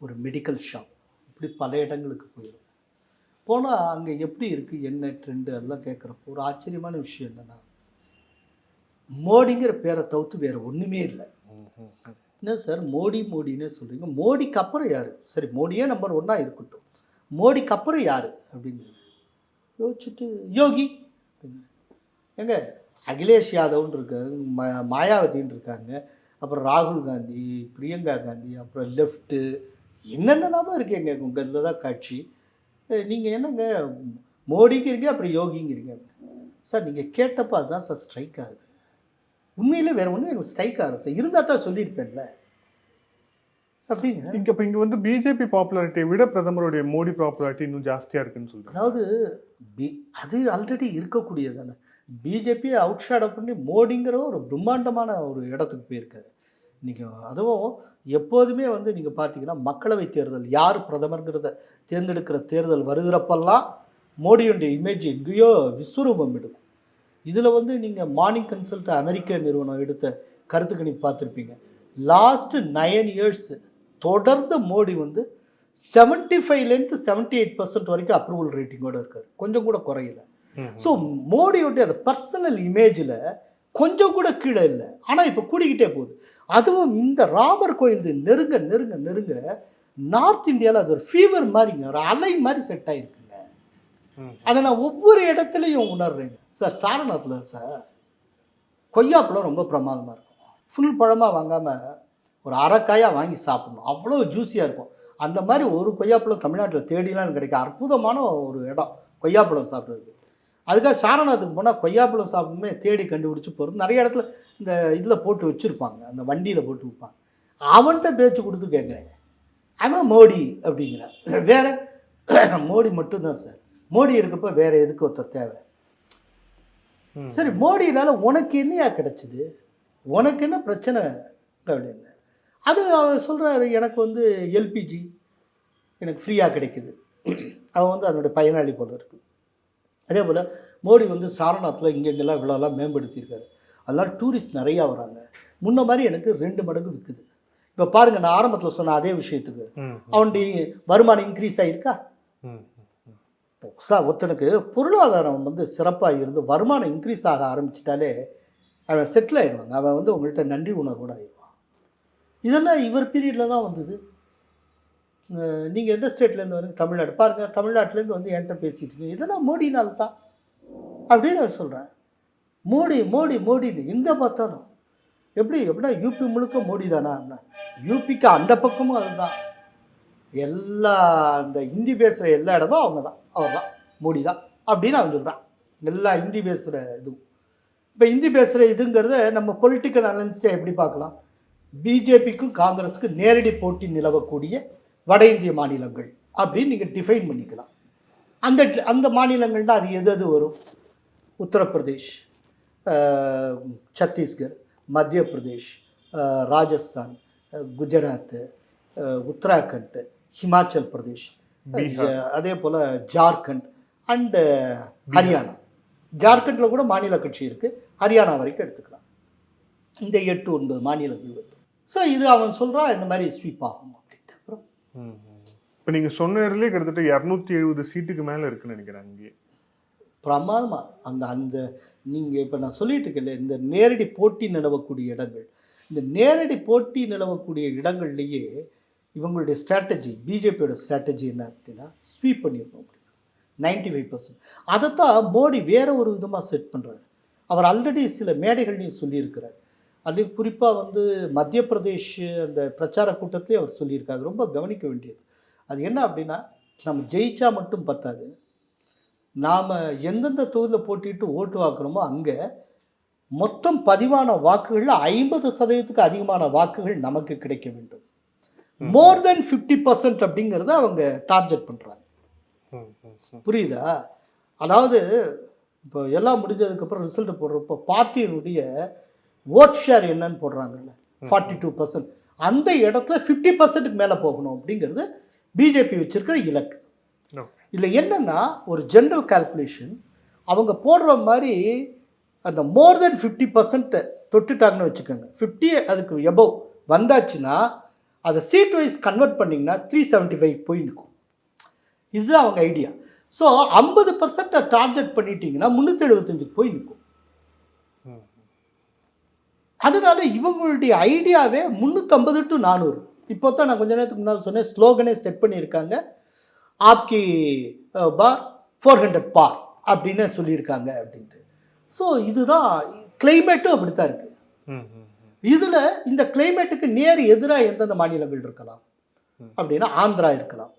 ஒரு மெடிக்கல் ஷாப், இப்படி பல இடங்களுக்கு போயிடும். போனால் அங்கே எப்படி இருக்குது, என்ன ட்ரெண்டு, அதெல்லாம் கேட்குறப்போ ஒரு ஆச்சரியமான விஷயம் என்னென்னா, மோடிங்கிற பேரை தவிர்த்து வேறு ஒன்றுமே இல்லை. என்ன சார் மோடினே சொல்கிறீங்க, மோடிக்கு அப்புறம் யார்? சரி, மோடியே நம்பர் 1 இருக்கட்டும், மோடிக்கு அப்புறம் யார் அப்படிங்கிறது யோசிச்சுட்டு யோகி எங்க அகிலேஷ் யாதவ்னு இருக்காங்க, மாயாவதின்னு இருக்காங்க, அப்புறம் ராகுல் காந்தி, பிரியங்கா காந்தி, அப்புறம் லெஃப்ட்டு, என்னென்னலாமா இருக்கீங்க உங்கள் இதில் தான் காட்சி. நீங்கள் என்னங்க மோடிங்கிறீங்க அப்புறம் யோகிங்கிறீங்க. சார் நீங்கள் கேட்டப்போ அதுதான் சார் ஸ்ட்ரைக் ஆகுது. உண்மையிலே வேற ஒன்றும் எனக்கு ஸ்ட்ரைக் ஆகலை சார். இருந்தால் தான் சொல்லியிருப்பேன்ல அப்படிங்க. இங்க வந்து பிஜேபி பாப்புலாரிட்டியை விட பிரதமருடைய மோடி பாப்புலாரிட்டி இன்னும் ஜாஸ்தியா இருக்குன்னு சொல்றாங்க. அதாவது அது ஆல்ரெடி இருக்கக்கூடியது தானே. பிஜேபியை அவுட் ஷேடோ பண்ணி மோடிங்கிற ஒரு பிரம்மாண்டமான ஒரு இடத்துக்கு போயிருக்காரு. நீங்கள் அதுவும் எப்போதுமே வந்து நீங்கள் பார்த்தீங்கன்னா மக்களவை தேர்தல் யார் பிரதமர்ங்கிறத தேர்ந்தெடுக்கிற தேர்தல் வருகிறப்பெல்லாம் மோடியுடைய இமேஜ் எங்கேயோ விஸ்வரூபம் எடுக்கும். இதில் வந்து நீங்கள் மார்னிங் கன்சல்ட் அமெரிக்க நிறுவனம் எடுத்த கருத்து கணிப்பு பார்த்துருப்பீங்க. லாஸ்ட்டு 9 இயர்ஸ் தொடர்ந்து மோடி வந்து 75லேருந்து 78% வரைக்கும் அப்ரூவல் ரேட்டிங்கோடு இருக்கார். கொஞ்சம் கூட குறையல. ஸோ மோடியோடைய அந்த பர்சனல் இமேஜில் கொஞ்சம் கூட கீழே இல்லை. ஆனால் இப்போ கூடிக்கிட்டே போகுது. அதுவும் இந்த ராமர் கோயில் நெருங்க நெருங்க நெருங்க நார்த் இந்தியாவில் அது ஒரு ஃபீவர் மாதிரிங்க, ஒரு அலை மாதிரி செட் ஆகிருக்குங்க. அதை நான் ஒவ்வொரு இடத்துலையும் உணர்றேங்க சார். சாரநாத்தில் சார் கொய்யாப்பழம் ரொம்ப பிரமாதமாக இருக்கும். ஃபுல் பழமாக வாங்காமல் ஒரு அரைக்காயாக வாங்கி சாப்பிடணும், அவ்வளோ ஜூஸியாக இருக்கும். அந்த மாதிரி ஒரு கொய்யாப்பழம் தமிழ்நாட்டில் தேடிலாம் கிடைக்கும். அற்புதமான ஒரு இடம் கொய்யாப்பழம் சாப்பிட்றதுக்கு. அதுக்காக சாரநாத்துக்கு போனால் கொய்யாப்பழம் சாப்பிடணுமே தேடி கண்டுபிடிச்சி போகிறது. நிறைய இடத்துல இந்த இதில் போட்டு வச்சுருப்பாங்க, அந்த வண்டியில் போட்டு வைப்பாங்க. அவன்கிட்ட பேச்சு கொடுத்து கேட்குறேன், அவன் மோடி அப்படிங்கிறான். வேற மோடி மட்டும்தான் சார். மோடி இருக்கப்போ வேற எதுக்கு ஒருத்தர் தேவை? சரி, மோடினால உனக்கு என்னையா கிடைச்சிது, உனக்கு என்ன பிரச்சனை அப்படின்னு. அது அவர் சொல்கிறாரு, எனக்கு வந்து எல்பிஜி எனக்கு ஃப்ரீயாக கிடைக்குது. அவன் வந்து அதனுடைய பயனாளி போல் இருக்குது. அதே போல் மோடி வந்து சாரநாத்தில் இங்கெங்கெல்லாம் இவ்வளோலாம் மேம்படுத்தியிருக்காரு. அதெல்லாம் டூரிஸ்ட் நிறையா வராங்க. முன்ன மாதிரி எனக்கு 2 மடங்கு விற்குது. இப்போ பாருங்கள், நான் ஆரம்பத்தில் சொன்ன அதே விஷயத்துக்கு அவனுடைய வருமானம் இன்க்ரீஸ் ஆகிருக்கா? ஒருத்தனுக்கு பொருளாதாரம் வந்து சிறப்பாக இருந்து வருமானம் இன்க்ரீஸ் ஆக ஆரம்பிச்சிட்டாலே அவன் செட்டில் ஆயிடுவாங்க. அவன் வந்து உங்கள்கிட்ட நன்றி உணர்வோடு ஆயிடுவான். இதெல்லாம் இவர் பீரியடில் தான் வந்தது. நீங்கள் எந்த ஸ்டேட்லேருந்து வந்து தமிழ்நாடு பாருங்கள், தமிழ்நாட்டிலேருந்து வந்து என்கிட்ட பேசிகிட்டு இருக்கீங்க, இதெல்லாம் மோடினால தான் அப்படின்னு நான் சொல்கிறேன். மோடி மோடி மோடின்னு எங்கே பார்த்தாலும் எப்படின்னா யூபி முழுக்க மோடி தானா? அப்படின்னா யூபிக்கு அந்த பக்கமும் அதுதான். எல்லா அந்த ஹிந்தி பேசுகிற எல்லா இடமும் அவங்க தான், அவர் தான், மோடி தான் அப்படின்னு அவன் சொல்கிறான். எல்லா ஹிந்தி பேசுகிற இதுவும். இப்போ ஹிந்தி பேசுகிற இதுங்கிறத நம்ம பொலிட்டிக்கல் அனலிஸ்ட்டை எப்படி பார்க்கலாம்? பிஜேபிக்கும் காங்கிரஸுக்கும் நேரடி போட்டி நிலவக்கூடிய வட இந்திய மாநிலங்கள் அப்படின்னு நீங்கள் டிஃபைன் பண்ணிக்கலாம். அந்த மாநிலங்கள்னால் அது எது வரும்? உத்தரப்பிரதேஷ், சத்தீஸ்கர், மத்திய பிரதேஷ், ராஜஸ்தான், குஜராத், உத்தராகண்ட், ஹிமாச்சல் பிரதேஷ், அதே போல் ஜார்க்கண்ட் அண்டு ஹரியானா. ஜார்க்கண்டில் கூட மாநில கட்சி இருக்குது, ஹரியானா வரைக்கும் எடுத்துக்கலாம். இந்த 8-9 மாநிலங்கள் வருது. ஸோ இது அவன் சொல்கிறான் இந்த மாதிரி ஸ்வீப் ஆகும் அப்படின்ட்டு. அப்புறம் இப்போ நீங்கள் சொன்ன இடத்துலேயே கிட்டத்தட்ட 270 சீட்டுக்கு மேலே இருக்குன்னு நினைக்கிறேன். இங்கே பிரமாதமாக அந்த நீங்கள் இப்போ நான் சொல்லிட்டு இருக்கேன், இந்த நேரடி போட்டி நிலவக்கூடிய இடங்கள், இந்த நேரடி போட்டி நிலவக்கூடிய இடங்கள்லேயே இவங்களுடைய ஸ்ட்ராட்டஜி, பிஜேபியோட ஸ்ட்ராட்டஜி என்ன அப்படின்னா ஸ்வீப் பண்ணியிருக்கோம் அப்படின்னா 95%. அதைத்தான் மோடி வேற ஒரு விதமாக செட் பண்ணுறாரு. அவர் ஆல்ரெடி சில மேடைகள்லையும் சொல்லியிருக்கிறார். அதுலேயும் குறிப்பாக வந்து மத்திய பிரதேஷ் அந்த பிரச்சார கூட்டத்திலே அவர் சொல்லியிருக்காரு. ரொம்ப கவனிக்க வேண்டியது அது என்ன அப்படின்னா, நம்ம ஜெயிச்சா மட்டும் பத்தாது, நாம் எந்தெந்த தொகுதியில் போட்டிட்டு ஓட்டு வாக்குறோமோ அங்கே மொத்தம் பதிவான வாக்குகளில் 50% அதிகமான வாக்குகள் நமக்கு கிடைக்க வேண்டும். மோர் தென் 50% அப்படிங்கிறத அவங்க டார்கெட் பண்ணுறாங்க. புரியுதா? அதாவது இப்போ எல்லாம் முடிஞ்சதுக்கப்புறம் ரிசல்ட் போடுறப்போ பார்ட்டியினுடைய ஓட் ஷேர் என்னன்னு போடுறாங்கல்ல, 42%. அந்த இடத்துல 50%க்கு மேலே போகணும் அப்படிங்கிறது பிஜேபி வச்சிருக்கிற இலக்கு. இதில் என்னென்னா ஒரு ஜென்ரல் கால்குலேஷன், அவங்க போடுற மாதிரி அந்த மோர் தென் 50% தொட்டுட்டாங்கன்னு வச்சுக்கோங்க, 50 அதுக்கு எபோவ் வந்தாச்சுன்னா அதை சீட் வைஸ் கன்வெர்ட் பண்ணிங்கன்னா 375 போய் நிற்கும். இதுதான் அவங்க ஐடியா. ஸோ 50% டார்கெட் பண்ணிட்டீங்கன்னா 375 போய் நிற்கும். அதனால இவங்களுடைய ஐடியாவே 350 to 400. இப்போ தான் நான் கொஞ்ச நேரத்துக்கு முன்னால் சொன்னேன், ஸ்லோகனே செட் பண்ணியிருக்காங்க, ஆப்கி பார் 400 பார் அப்படின்னு சொல்லியிருக்காங்க அப்படின்ட்டு. ஸோ இதுதான் கிளைமேட்டும் அப்படித்தான் இருக்குது. இதில் இந்த கிளைமேட்டுக்கு நேர் எதிராக எந்தெந்த மாநிலங்கள் இருக்கலாம் அப்படின்னா ஆந்திரா இருக்கலாம்,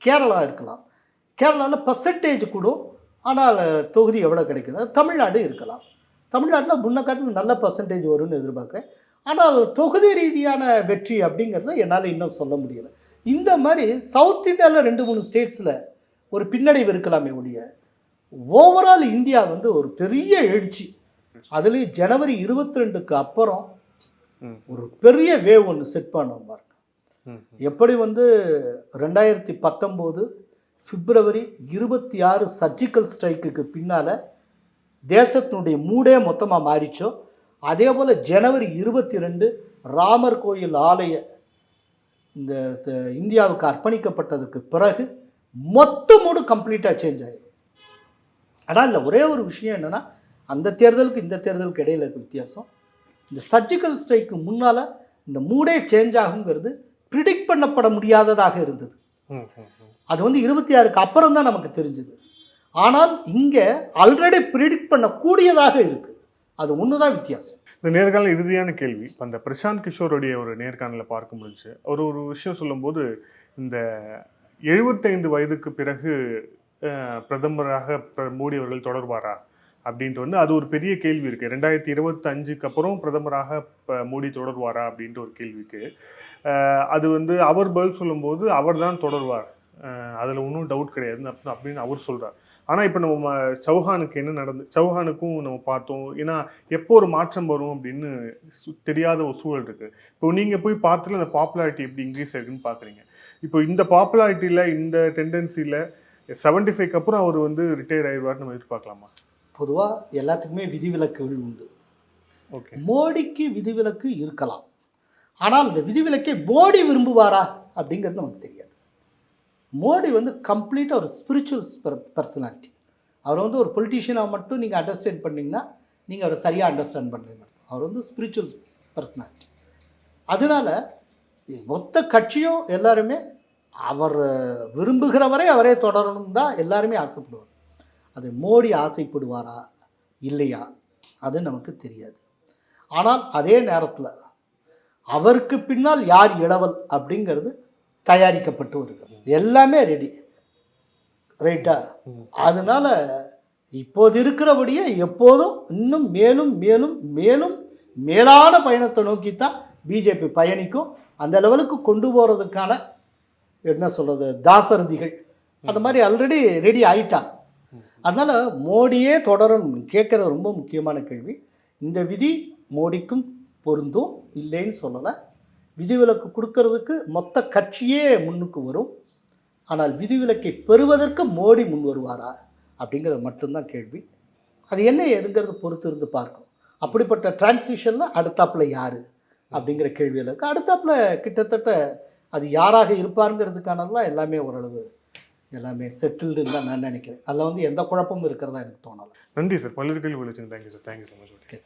கேரளா இருக்கலாம். கேரளாவில் பர்சன்டேஜ் கூடும், ஆனால் தொகுதி எவ்வளோ கிடைக்குது. தமிழ்நாடு இருக்கலாம். தமிழ்நாட்டில் முன்ன காட்டிலும் நல்ல பர்சன்டேஜ் வரும்னு எதிர்பார்க்குறேன். ஆனால் தொகுதி ரீதியான வெற்றி அப்படிங்கிறத என்னால் இன்னும் சொல்ல முடியலை. இந்த மாதிரி சவுத் இந்தியாவில் 2-3 ஸ்டேட்ஸில் ஒரு பின்னடைவு இருக்கலாமே ஒழிய ஓவரால் இந்தியா வந்து ஒரு பெரிய எழுச்சி. அதுலேயும் ஜனவரி 22க்கு அப்புறம் ஒரு பெரிய வேவ் ஒன்று செட் பண்ணோம் பாருங்க. எப்படி வந்து 2019 பிப்ரவரி 26 சர்ஜிக்கல் ஸ்ட்ரைக்குக்கு பின்னால் தேசத்தினுடைய மூடே மொத்தமாக மாறிச்சோ, அதே போல் ஜனவரி 22 ராமர் கோயில் ஆலய இந்த இந்தியாவுக்கு அர்ப்பணிக்கப்பட்டதற்கு பிறகு மொத்த மூடு கம்ப்ளீட்டாக சேஞ்ச் ஆகிடும். ஆனால் இல்லை, ஒரே ஒரு விஷயம் என்னென்னா, அந்த தேர்தலுக்கு இந்த தேர்தலுக்கு இடையில் இருக்க வித்தியாசம், இந்த சர்ஜிக்கல் ஸ்ட்ரைக்கு முன்னால் இந்த மூடே சேஞ்ச் ஆகுங்கிறது ப்ரிடிக்ட் பண்ணப்பட முடியாததாக இருந்தது. அது வந்து 26க்கு அப்புறம் தான் நமக்கு தெரிஞ்சுது. ஆனால் இங்கே ஆல்ரெடி ப்ரிடிக்ட் பண்ணக்கூடியதாக இருக்குது. அது ஒன்று தான் வித்தியாசம். இந்த நேர்காணல் இறுதியான கேள்வி, இப்போ அந்த பிரசாந்த் கிஷோருடைய ஒரு நேர்காணலை பார்க்க முடிஞ்சு ஒரு விஷயம் சொல்லும்போது, இந்த 75 வயதுக்கு பிறகு பிரதமராக மோடி அவர்கள் தொடர்வாரா அப்படின்ட்டு வந்து அது ஒரு பெரிய கேள்வி இருக்குது. 2025க்கு அப்புறம் பிரதமராக மோடி தொடர்வாரா அப்படின்ட்டு ஒரு கேள்விக்கு அது வந்து அவர் பதில் சொல்லும்போது அவர் தான் தொடர்வார், அதில் ஒன்றும் டவுட் கிடையாது அப்படின்னு அவர் சொல்கிறார். ஆனால் இப்போ நம்ம சௌஹானுக்கு என்ன சௌஹானுக்கும் நம்ம பார்த்தோம். ஏன்னா எப்போ ஒரு மாற்றம் வரும் அப்படின்னு தெரியாத ஒரு சூழல் இருக்குது. இப்போ நீங்கள் போய் பார்த்துட்டு அந்த பாப்புலாரிட்டி எப்படி இன்க்ரீஸ் ஆகிருக்குன்னு பார்க்குறீங்க. இப்போ இந்த பாப்புலாரிட்டியில் இந்த டெண்டன்சியில் 75க்கு அப்புறம் அவர் வந்து ரிட்டையர் ஆயிடுவார்னு நம்ம எதிர்பார்க்கலாமா? பொதுவாக எல்லாத்துக்குமே விதிவிலக்குகள் உண்டு. ஓகே, மோடிக்கு விதிவிலக்கு இருக்கலாம். ஆனால் இந்த விதிவிலக்கை மோடி விரும்புவாரா அப்படிங்கிறது நமக்கு தெரியாது. மோடி வந்து கம்ப்ளீட்டாக ஒரு ஸ்பிரிச்சுவல் பர்சனாலிட்டி. அவர் வந்து ஒரு பொலிட்டீஷியனாக மட்டும் நீங்கள் அண்டர்ஸ்டாண்ட் பண்ணிங்கன்னா நீங்கள் அவரை சரியாக அண்டர்ஸ்டாண்ட் பண்ணீங்க. அவர் வந்து ஸ்பிரிச்சுவல் பர்சனாலிட்டி. அதனால் மொத்த கட்சியும் எல்லாருமே அவர் விரும்புகிறவரை அவரே தொடரணும் தான் எல்லாருமே ஆசைப்படுவார். அது மோடி ஆசைப்படுவாரா இல்லையா அது நமக்கு தெரியாது. ஆனால் அதே நேரத்தில் அவருக்கு பின்னால் யார் இளவல் அப்படிங்கிறது தயாரிக்கப்பட்டு வருகிறது. எல்லாமே ரெடி, ரைட்டா? அதனால இப்போது இருக்கிறபடியே எப்போதும் இன்னும் மேலும் மேலும் மேலும் மேலான பயணத்தை நோக்கித்தான் பிஜேபி பயணிக்கும். அந்த லெவலுக்கு கொண்டு போகிறதுக்கான என்ன சொல்கிறது தாசரதிகள் அந்த மாதிரி ஆல்ரெடி ரெடி ஆயிட்டாங்க. அதனால் மோடியே தொடரணும் கேட்குறது ரொம்ப முக்கியமான கேள்வி. இந்த விதி மோடிக்கும் பொருந்தும், இல்லைன்னு சொல்லலை. விதிவிலக்கு கொடுக்கறதுக்கு மொத்த கட்சியே முன்னுக்கு வரும். ஆனால் விதிவிலக்கை பெறுவதற்கு மோடி முன் வருவாரா அப்படிங்கிறது மட்டும்தான் கேள்வி. அது என்ன எதுங்கிறது பொறுத்து இருந்து பார்க்கும். அப்படிப்பட்ட டிரான்சிஷனில் அடுத்தாப்பில் யார் அப்படிங்கிற கேள்வியில் இருக்குது. அடுத்தாப்பில் கிட்டத்தட்ட அது யாராக இருப்பாருங்கிறதுக்கானதெல்லாம் எல்லாமே ஓரளவு எல்லாமே செட்டில்டுன்னு தான் நான் நினைக்கிறேன். அதில் வந்து எந்த குழப்பமும் இருக்கிறதா எனக்கு தோணலை. நன்றி சார், பல்வேறு கேள்வி. Thank you sir, thank you so much. Okay.